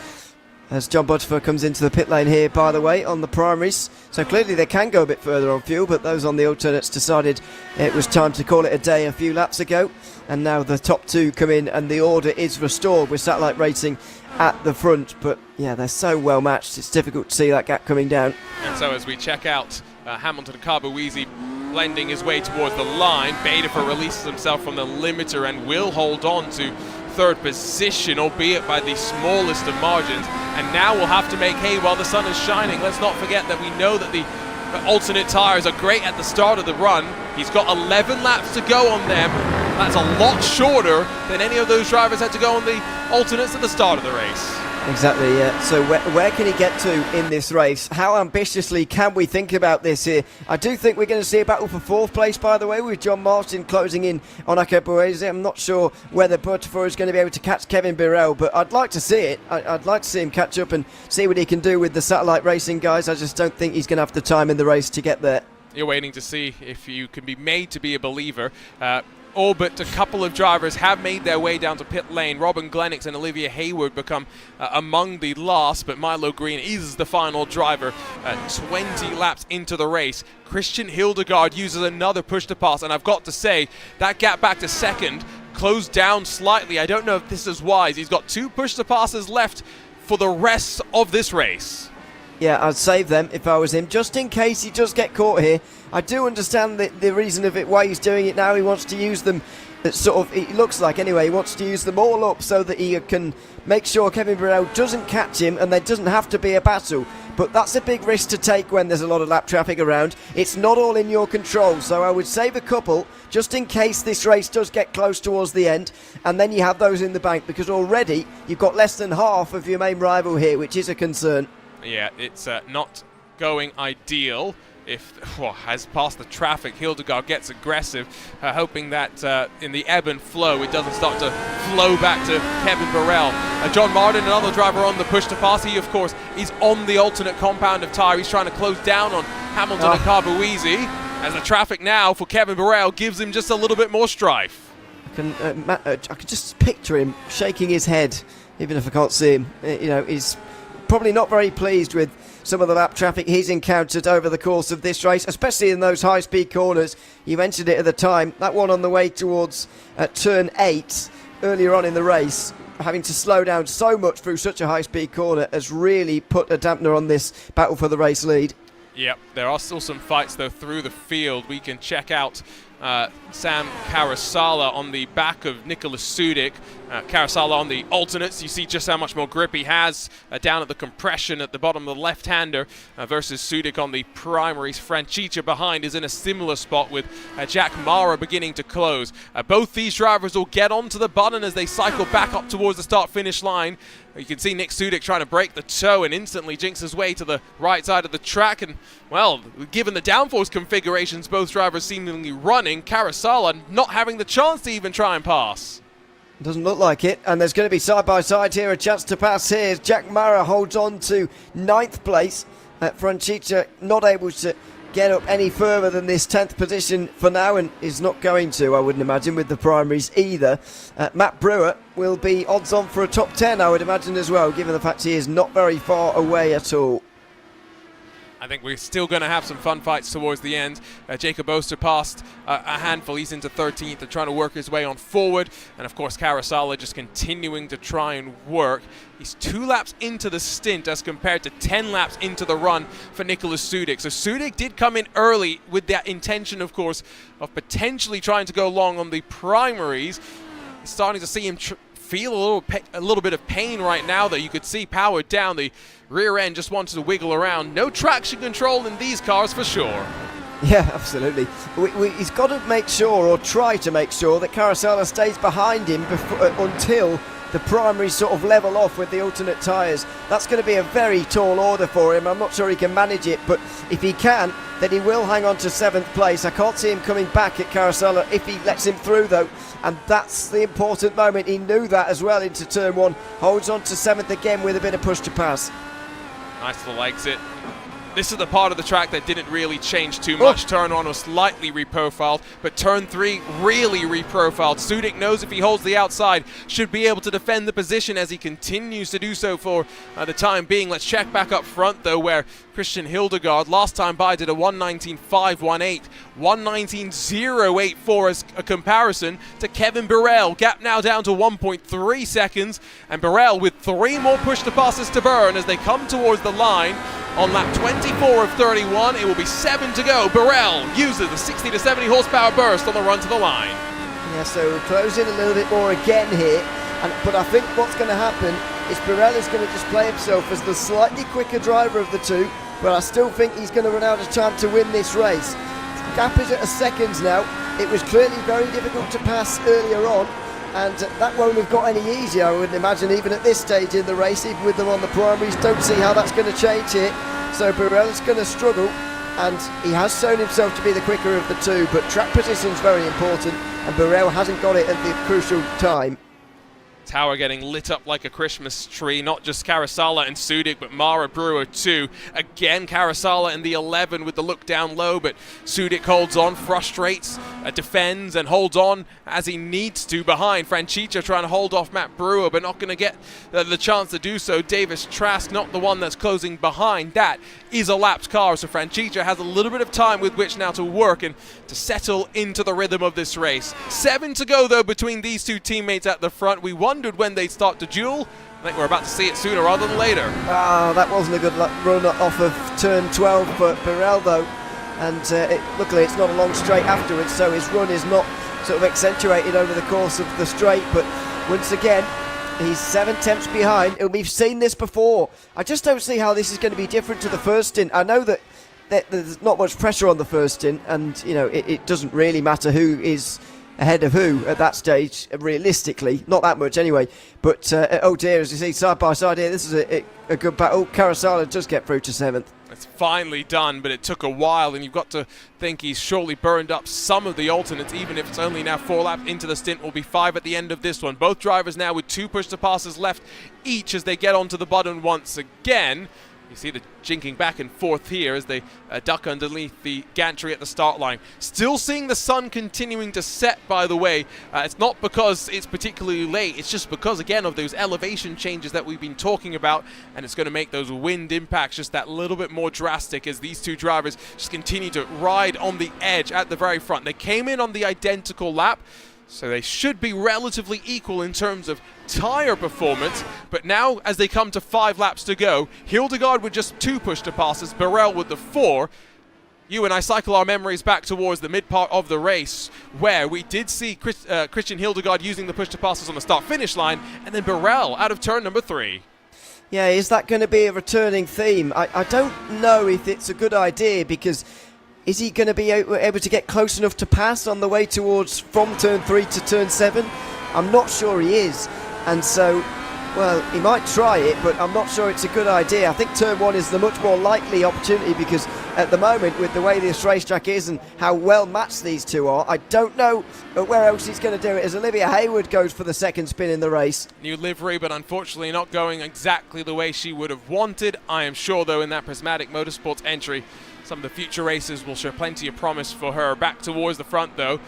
as John Butterfield comes into the pit lane here, by the way, on the primaries. So clearly they can go a bit further on fuel, but those on the alternates decided it was time to call it a day a few laps ago. And now the top two come in and the order is restored with Satellite Racing at the front. But yeah, they're so well matched, it's difficult to see that gap coming down. And so as we check out Hamilton and Carboeasy blending his way towards the line, Betafor releases himself from the limiter and will hold on to third position, albeit by the smallest of margins. And now we'll have to make hay while the sun is shining. Let's not forget that we know that the alternate tyres are great at the start of the run. He's got 11 laps to go on them. That's a lot shorter than any of those drivers had to go on the alternates at the start of the race. Exactly, yeah. So where can he get to in this race? How ambitiously can we think about this here? I do think we're going to see a battle for fourth place, by the way, with John Martin closing in on Carboeasy. I'm not sure whether Butterfield is going to be able to catch Kevin Birrell, but I'd like to see it. I'd like to see him catch up and see what he can do with the Satellite Racing guys. I just don't think he's going to have the time in the race to get there. You're waiting to see if you can be made to be a believer. All but a couple of drivers have made their way down to pit lane. Robin Glenox and Olivia Hayward become among the last, but Milo Green is the final driver 20 laps into the race. Christian Hildegard uses another push to pass, and I've got to say, that gap back to second closed down slightly. I don't know if this is wise. He's got 2 push to passes left for the rest of this race. Yeah, I'd save them if I was him, just in case he does get caught here. I do understand the reason of it, why he's doing it now. He wants to use them, it looks like anyway, he wants to use them all up so that he can make sure Kevin Birrell doesn't catch him and there doesn't have to be a battle. But that's a big risk to take when there's a lot of lap traffic around. It's not all in your control, so I would save a couple just in case this race does get close towards the end, and then you have those in the bank, because already you've got less than half of your main rival here, which is a concern. Yeah, it's not going ideal. As past the traffic, Hildegard gets aggressive, hoping that in the ebb and flow it doesn't start to flow back to Kevin Birrell. John Martin, another driver on the push to pass. He, of course, is on the alternate compound of tyre. He's trying to close down on Hamilton and Carboeasy, as the traffic now for Kevin Birrell gives him just a little bit more strife. I can just picture him shaking his head, even if I can't see him. He's probably not very pleased with some of the lap traffic he's encountered over the course of this race, especially in those high-speed corners. You mentioned it at the time, that one on the way towards turn 8 earlier on in the race, having to slow down so much through such a high-speed corner has really put a dampener on this battle for the race lead. Yep, there are still some fights though through the field. We can check out Sam Karasala on the back of Nicholas Sudik. Karasala on the alternates. You see just how much more grip he has down at the compression at the bottom of the left-hander versus Sudik on the primaries. Francica behind is in a similar spot with Jack Mara beginning to close. Both these drivers will get onto the button as they cycle back up towards the start-finish line. You can see Nick Sudik trying to break the toe and instantly jinx his way to the right side of the track. And, well, given the downforce configurations both drivers seemingly running, Karasala not having the chance to even try and pass. Doesn't look like it, and there's going to be side-by-side here, a chance to pass here. Jack Mara holds on to 9th place. Francica not able to get up any further than this 10th position for now, and is not going to, I wouldn't imagine, with the primaries either. Matt Brewer will be odds on for a top 10, I would imagine, as well, given the fact he is not very far away at all. I think we're still going to have some fun fights towards the end. Jacob Oster passed a handful. He's into 13th and trying to work his way on forward. And, of course, Karasala just continuing to try and work. He's 2 laps into the stint as compared to 10 laps into the run for Nicholas Sudik. So Sudik did come in early with that intention, of course, of potentially trying to go long on the primaries. Starting to see him feel a little bit of pain right now, though. You could see powered down. The rear end just wanted to wiggle around. No traction control in these cars for sure. Yeah, absolutely. He's got to make sure, or try to make sure, that Karasala stays behind him until the primaries sort of level off with the alternate tyres. That's going to be a very tall order for him. I'm not sure he can manage it, but if he can, then he will hang on to 7th place. I can't see him coming back at Karasala if he lets him through, though, and that's the important moment. He knew that as well into turn 1. Holds on to 7th again with a bit of push to pass. Nice little exit This is the part of the track that didn't really change too much. Turn 1 was slightly reprofiled, but turn 3 really reprofiled. Sudik knows if he holds the outside, should be able to defend the position as he continues to do so for the time being. Let's check back up front, though, where Christian Hildegard last time by did a 1:19.518, 1:19.084 as a comparison to Kevin Burrell. Gap now down to 1.3 seconds, and Burrell with 3 more push-to-passes to burn as they come towards the line. On lap 24 of 31, it will be 7 to go. Burrell uses the 60 to 70 horsepower burst on the run to the line. Yeah, so we're closing a little bit more again here, but I think what's going to happen is Burrell is going to just play himself as the slightly quicker driver of the two, but I still think he's going to run out of time to win this race. Gap is at a seconds now. It was clearly very difficult to pass earlier on, and that won't have got any easier, I wouldn't imagine, even at this stage in the race, even with them on the primaries. Don't see how that's going to change here. So Burrell's going to struggle, and he has shown himself to be the quicker of the two, but track position is very important, and Burrell hasn't got it at the crucial time. Tower getting lit up like a Christmas tree, not just Karasala and Sudik, but Mara Brewer too. Again, Karasala in the 11 with the look down low, but Sudik holds on, frustrates, defends, and holds on as he needs to behind. Franchicha trying to hold off Matt Brewer, but not going to get the chance to do so. Davis Trask, not the one that's closing behind. That is a lapped car, so Franchicha has a little bit of time with which now to work and to settle into the rhythm of this race. 7 to go, though, between these two teammates at the front. We wondered when they'd start to duel. I think we're about to see it sooner rather than later. That wasn't a good run off of turn 12 for Burrell, though, and luckily it's not a long straight afterwards, so his run is not sort of accentuated over the course of the straight, but once again he's 7 tenths behind, and we've seen this before. I just don't see how this is going to be different to the first stint. I know that there's not much pressure on the first stint, and you know it doesn't really matter who is ahead of who at that stage, realistically, not that much anyway, but oh dear, as you see side by side here, this is a good battle. Karasala does get through to 7th. It's finally done, but it took a while, and you've got to think he's surely burned up some of the alternates, even if it's only now 4 laps into the stint. Will be 5 at the end of this one. Both drivers now with 2 push-to-passes left each as they get onto the button once again. You see the jinking back and forth here as they duck underneath the gantry at the start line. Still seeing the sun continuing to set, by the way. It's not because it's particularly late. It's just because, again, of those elevation changes that we've been talking about. And it's going to make those wind impacts just that little bit more drastic as these two drivers just continue to ride on the edge at the very front. They came in on the identical lap, so they should be relatively equal in terms of tyre performance, but now as they come to 5 laps to go, Hildegard with just 2 push-to-passes, Burrell with the 4. You and I cycle our memories back towards the mid part of the race where we did see Christian Hildegard using the push-to-passes on the start-finish line, and then Burrell out of turn number 3. Yeah, is that going to be a returning theme? I don't know if it's a good idea, because is he going to be able to get close enough to pass on the way towards from turn 3 to turn 7? I'm not sure he is. And so, well, he might try it, but I'm not sure it's a good idea. I think turn 1 is the much more likely opportunity, because at the moment, with the way this racetrack is and how well matched these two are, I don't know where else he's going to do it, as Olivia Hayward goes for the second spin in the race. New livery, but unfortunately not going exactly the way she would have wanted. I am sure, though, in that Prismatic Motorsports entry, some of the future races will show plenty of promise for her. Back towards the front, though,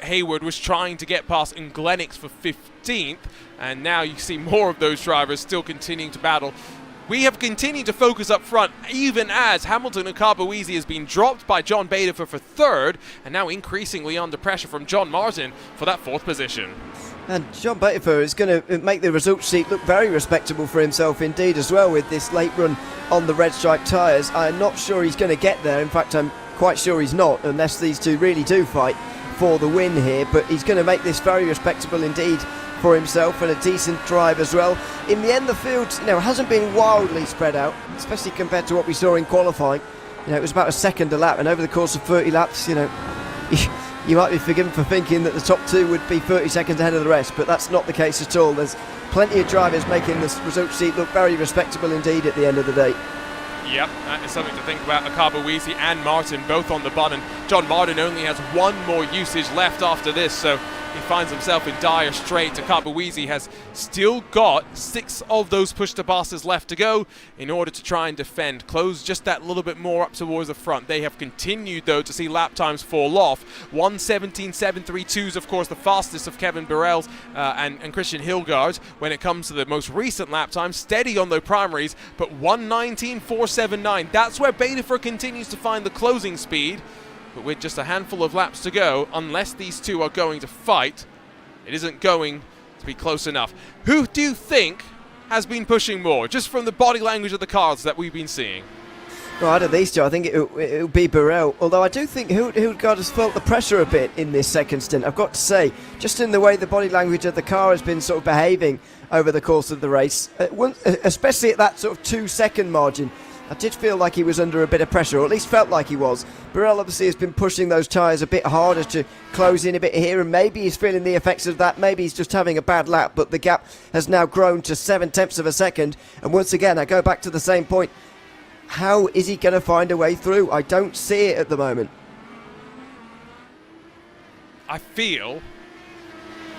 Hayward was trying to get past Glenix for 15th, and now you see more of those drivers still continuing to battle. We have continued to focus up front, even as Hamilton and Carboisi has been dropped by John Badefer for 3rd, and now increasingly under pressure from John Martin for that 4th position. And John Badefer is going to make the results sheet look very respectable for himself indeed as well, with this late run on the red stripe tyres. I'm not sure he's going to get there. In fact, I'm quite sure he's not, unless these two really do fight for the win here. But he's going to make this very respectable indeed for himself, and a decent drive as well. In the end, the field, hasn't been wildly spread out, especially compared to what we saw in qualifying. It was about a second a lap, and over the course of 30 laps, you might be forgiven for thinking that the top 2 would be 30 seconds ahead of the rest, but that's not the case at all. There's plenty of drivers making this result sheet look very respectable indeed at the end of the day. Yep, that is something to think about. Carboisi and Martin both on the button. John Martin only has 1 more usage left after this, so he finds himself in dire straits. Akabuwizi has still got 6 of those push-to-passes left to go in order to try and defend, close just that little bit more up towards the front. They have continued, though, to see lap times fall off. 1:17.732 is, of course, the fastest of Kevin Burrell's and Christian Hildgaard when it comes to the most recent lap time. Steady on the primaries, but 1:19.479. That's where Betafer continues to find the closing speed. But with just a handful of laps to go, unless these two are going to fight, it isn't going to be close enough. Who do you think has been pushing more, just from the body language of the cars that we've been seeing? Well, out of these two, I think it'll be Burrell. Although I do think Hildgaard has felt the pressure a bit in this second stint. I've got to say, just in the way the body language of the car has been sort of behaving over the course of the race, especially at that sort of 2-second margin, I did feel like he was under a bit of pressure, or at least felt like he was. Burrell obviously has been pushing those tyres a bit harder to close in a bit here, and maybe he's feeling the effects of that. Maybe he's just having a bad lap, but the gap has now grown to 7/10 of a second. And once again, I go back to the same point. How is he going to find a way through? I don't see it at the moment. I feel,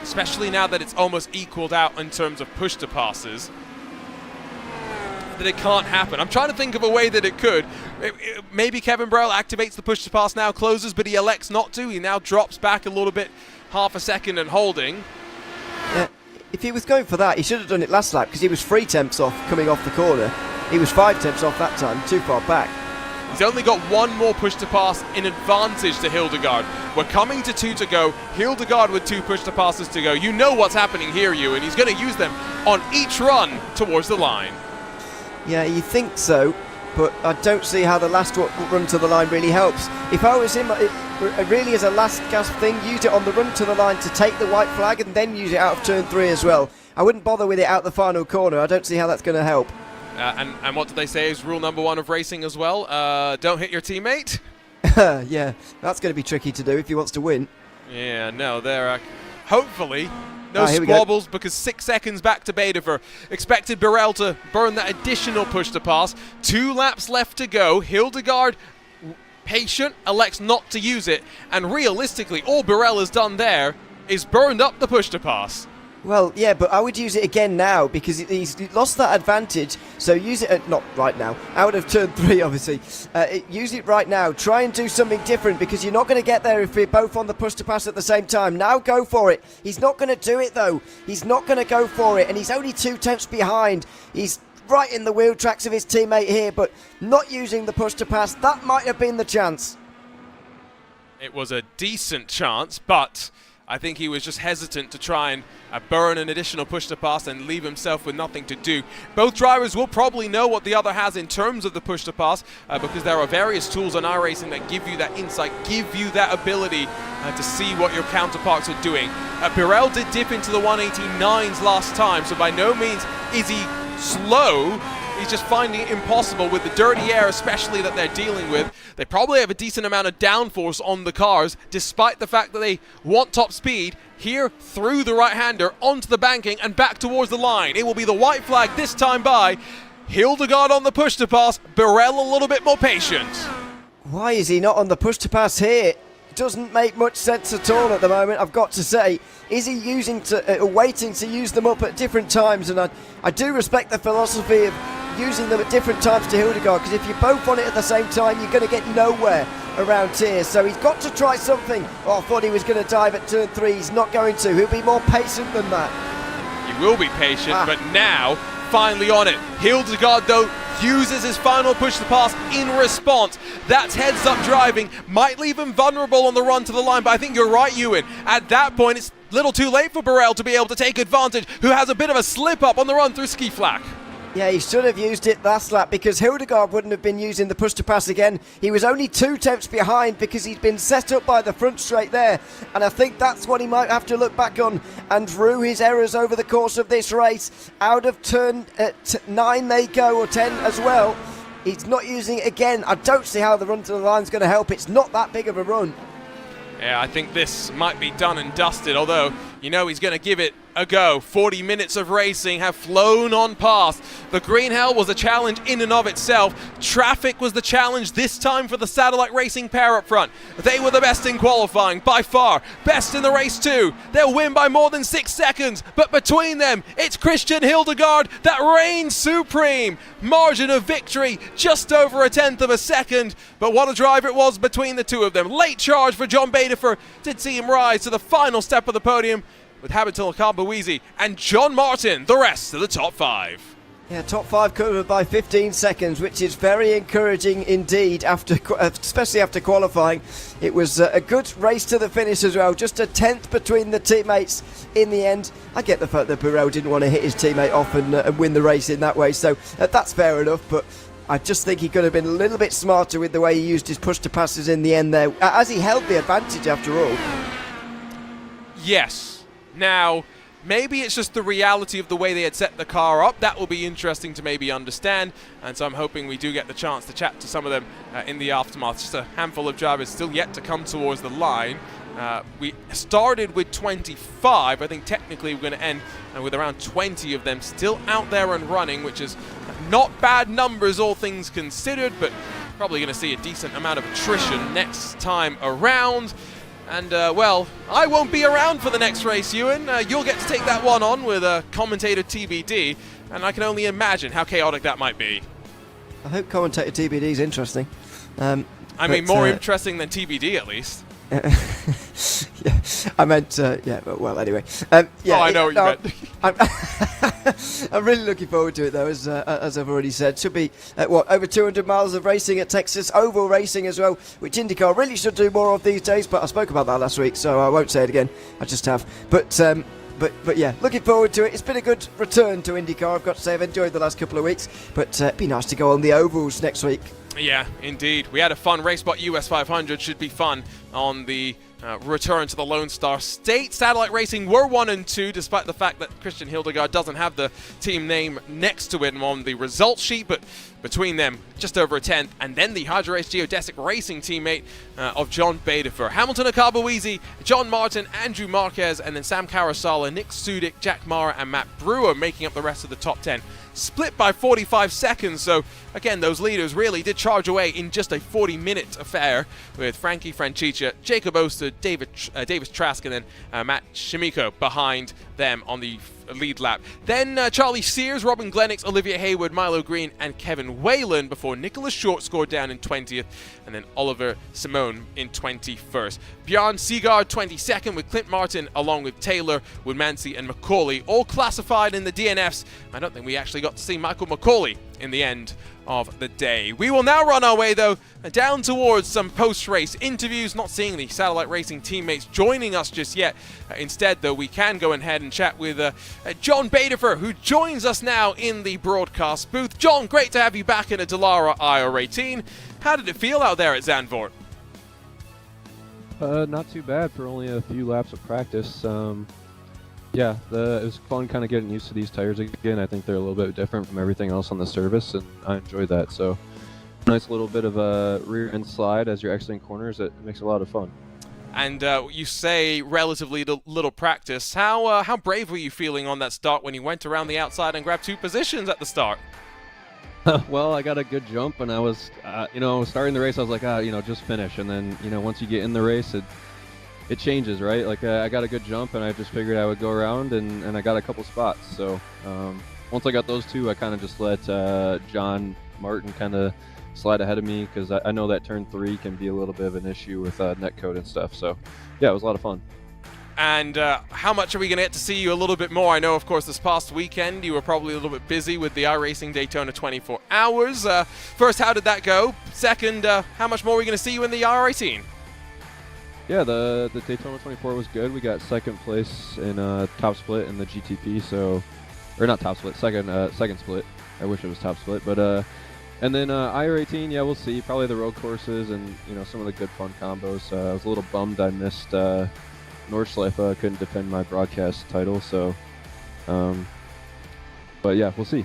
especially now that it's almost equaled out in terms of push-to-passes, that it can't happen. I'm trying to think of a way that it could. Maybe Kevin Burrell activates the push-to-pass now, closes, but he elects not to. He now drops back a little bit, half a second and holding. Yeah, if he was going for that, he should have done it last lap, because he was 3 tenths off coming off the corner. He was 5 tenths off that time, too far back. He's only got 1 more push-to-pass in advantage to Hildgaard. We're coming to 2 to go. Hildgaard with 2 push-to-passes to go. You know what's happening here, and he's going to use them on each run towards the line. Yeah, you think so, but I don't see how the last run to the line really helps. If I was him, it really is a last gasp thing. Use it on the run to the line to take the white flag and then use it out of turn 3 as well. I wouldn't bother with it out the final corner. I don't see how that's going to help. And what do they say is rule number 1 of racing as well? Don't hit your teammate? Yeah, that's going to be tricky to do if he wants to win. Yeah, no, there. Hopefully, no squabbles, because 6 seconds back to Betafer. Expected Burrell to burn that additional push-to-pass. 2 laps left to go. Hildgaard, patient, elects not to use it. And realistically, all Burrell has done there is burned up the push-to-pass. Well, yeah, but I would use it again now, because he's lost that advantage. So use it, not right now, out of turn 3, obviously. Use it right now. Try and do something different, because you're not going to get there if we're both on the push-to-pass at the same time. Now go for it. He's not going to do it, though. He's not going to go for it, and he's only 2 tenths behind. He's right in the wheel tracks of his teammate here, but not using the push-to-pass. That might have been the chance. It was a decent chance, but I think he was just hesitant to try and burn an additional push-to-pass and leave himself with nothing to do. Both drivers will probably know what the other has in terms of the push-to-pass, because there are various tools on iRacing that give you that insight, give you that ability to see what your counterparts are doing. Burrell did dip into the 189s last time, so by no means is he slow. He's just finding it impossible with the dirty air, especially that they're dealing with. They probably have a decent amount of downforce on the cars, despite the fact that they want top speed. Here, through the right-hander, onto the banking, and back towards the line. It will be the white flag this time by Hildgaard on the push-to-pass. Burrell a little bit more patient. Why is he not on the push-to-pass here? Doesn't make much sense at all at the moment, I've got to say. Is he waiting to use them up at different times? And I do respect the philosophy of using them at different times to Hildgaard, because if you're both on it at the same time, you're going to get nowhere around here. So he's got to try something. Oh, I thought he was going to dive at turn 3. He's not going to. He'll be more patient than that. He will be patient, but now finally on it. Hildgaard, though, uses his final push-to-pass in response. That's heads-up driving. Might leave him vulnerable on the run to the line, but I think you're right, Ewan. At that point, it's a little too late for Burrell to be able to take advantage, who has a bit of a slip-up on the run through ski flak. Yeah, he should have used it last lap, because Hildgaard wouldn't have been using the push-to-pass again. He was only 2 tenths behind because he'd been set up by the front straight there. And I think that's what he might have to look back on and rue his errors over the course of this race. Out of turn 9 they go, or 10 as well. He's not using it again. I don't see how the run to the line's going to help. It's not that big of a run. Yeah, I think this might be done and dusted, although, you know, he's going to give it ago. 40 minutes of racing have flown on past. The green hell was a challenge in and of itself. Traffic was the challenge this time for the Satellite Racing pair up front. They were the best in qualifying, by far. Best in the race too. They'll win by more than 6 seconds, but between them, it's Christian Hildegard that reigns supreme. Margin of victory, just over 1/10 of a second, but what a drive it was between the two of them. Late charge for John Badefer did see him rise to the final step of the podium with Habitil Akabuizi and John Martin, the rest of the top 5. Yeah, top 5 covered by 15 seconds, which is very encouraging indeed, especially after qualifying. It was a good race to the finish as well, just 1/10 between the teammates in the end. I get the fact that Burrell didn't want to hit his teammate off and win the race in that way, so that's fair enough, but I just think he could have been a little bit smarter with the way he used his push to passes in the end there, as he held the advantage after all. Yes. Now, maybe it's just the reality of the way they had set the car up. That will be interesting to maybe understand, and so I'm hoping we do get the chance to chat to some of them in the aftermath. Just a handful of drivers still yet to come towards the line. We started with 25. I think technically we're going to end with around 20 of them still out there and running, which is not bad numbers all things considered, but probably going to see a decent amount of attrition next time around. And, well, I won't be around for the next race, Ewan. You'll get to take that one on with commentator TBD, and I can only imagine how chaotic that might be. I hope commentator TBD is interesting. I mean, more interesting than TBD, at least. Yeah, I meant, yeah, but well, anyway. Yeah, I know what you meant. I'm really looking forward to it, though, as I've already said. Should be, over 200 miles of racing at Texas, oval racing as well, which IndyCar really should do more of these days, but I spoke about that last week, so I won't say it again. I just have. But yeah, looking forward to it. It's been a good return to IndyCar, I've got to say. I've enjoyed the last couple of weeks, but it'd be nice to go on the ovals next week. Yeah, indeed. We had a fun RaceSpot US 500. Should be fun on the return to the Lone Star State. Satellite Racing were 1 and 2, despite the fact that Christian Hildegard doesn't have the team name next to it on the results sheet, but between them, just over 1/10, and then the Hydro Race Geodesic Racing teammate of John Badefer. Hamilton Akabuizi, John Martin, Andrew Marquez, and then Sam Karasala, Nick Sudik, Jack Mara, and Matt Brewer making up the rest of the top 10. Split by 45 seconds, so again, those leaders really did charge away in just a 40-minute affair with Frankie Francicia, Jacob Oster, Davis Trask, and then Matt Shimiko behind them on the lead lap. Then Charlie Sears, Robin Glennox, Olivia Hayward, Milo Green, and Kevin Whalen before Nicholas Short scored down in 20th, and then Oliver Simone in 21st. Bjorn Seagard 22nd with Clint Martin, along with Taylor, Woodmansey, and McCauley, all classified in the DNFs. I don't think we actually got to see Michael McCauley in the end of the day. We will now run our way, though, down towards some post-race interviews. Not seeing the Satellite Racing teammates joining us just yet. Instead, though, we can go ahead and chat with John Badefer, who joins us now in the broadcast booth. John, great to have you back in a Dallara IR18. How did it feel out there at Zandvoort? Not too bad for only a few laps of practice. Yeah, it was fun kind of getting used to these tires again. I think they're a little bit different from everything else on the service, and I enjoyed that. So, nice little bit of a rear end slide as you're exiting corners. It makes a lot of fun. And you say relatively little practice. How brave were you feeling on that start when you went around the outside and grabbed 2 positions at the start? Well, I got a good jump, and I was, starting the race, I was like, just finish. And then, once you get in the race, it changes, right? Like, I got a good jump, and I just figured I would go around, and I got a couple spots. So once I got those 2, I kind of just let John Martin kind of slide ahead of me, because I know that turn 3 can be a little bit of an issue with netcode and stuff. So, yeah, it was a lot of fun. And how much are we going to get to see you a little bit more? I know, of course, this past weekend you were probably a little bit busy with the iRacing Daytona 24 Hours. First, how did that go? Second, how much more are we going to see you in the R18? Yeah, the Daytona 24 was good. We got second place in top split in the GTP, or not top split, second split. I wish it was top split, but and then IR18, yeah, we'll see. Probably the road courses and some of the good fun combos. I was a little bummed I missed Nordschleife. Couldn't defend my broadcast title, so but yeah, we'll see.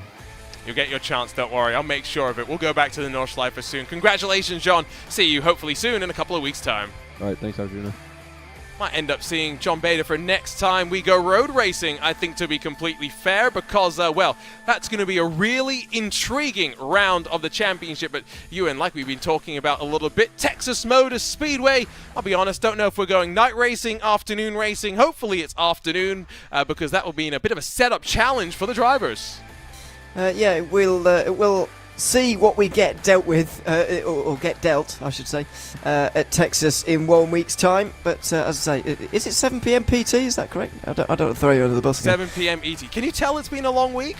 You'll get your chance, don't worry. I'll make sure of it. We'll go back to the Nordschleife soon. Congratulations, John. See you hopefully soon in a couple of weeks' time. All right, thanks, Arjuna. might end up seeing John Bader for next time we go road racing, I think, to be completely fair, because, well, that's going to be a really intriguing round of the championship. But Ewan, like we've been talking about a little bit, Texas Motor Speedway, I'll be honest, don't know if we're going night racing, afternoon racing. Hopefully it's afternoon, because that will be a bit of a setup challenge for the drivers. Yeah, we'll see what we get dealt with, or get dealt, I should say, at Texas in 1 week's time. But as I say, is it 7 p.m. PT? Is that correct? I don't throw you under the bus again. 7 p.m. ET. Can you tell it's been a long week?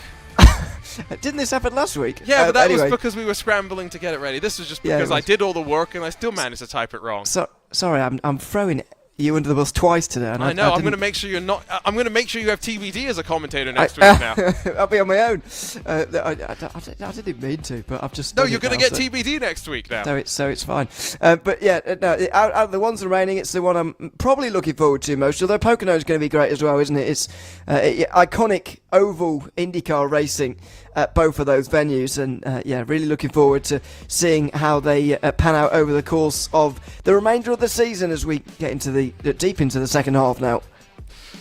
Didn't this happen last week? Yeah, but that anyway. was because we were scrambling to get it ready. This was just because I did all the work and I still managed to type it wrong. Sorry, I'm throwing you under the bus twice today. And I know. I'm going to make sure you're not. I'm going to make sure you have TBD as a commentator next week now. I'll be on my own. I didn't mean to, but I've just. No, you're going to get TBD next week now. So it's fine. But yeah, no. Out of the ones remaining, it's the one I'm probably looking forward to most. Although Pocono is going to be great as well, isn't it? It's iconic oval IndyCar racing at both of those venues, and yeah, really looking forward to seeing how they pan out over the course of the remainder of the season as we get into deep into the second half now.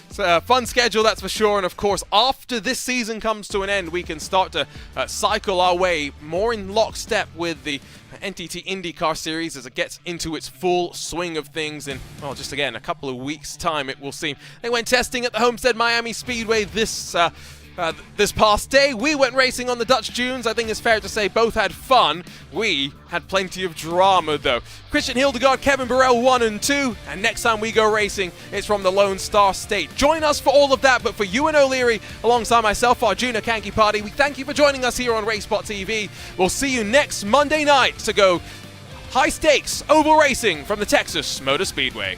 It's a fun schedule, that's for sure. And of course, after this season comes to an end, we can start to cycle our way more in lockstep with the NTT IndyCar Series as it gets into its full swing of things in, well, just again, a couple of weeks' time, it will seem. They went testing at the Homestead Miami Speedway this past day. We went racing on the Dutch dunes. I think it's fair to say both had fun. We had plenty of drama, though. Christian Hildegard, Kevin Burrell 1 and 2, and next time we go racing, it's from the Lone Star State. Join us for all of that, but for Ewan O'Leary, alongside myself, Arjuna Kankipati, we thank you for joining us here on RaceSpotTV. We'll see you next Monday night to go high stakes oval racing from the Texas Motor Speedway.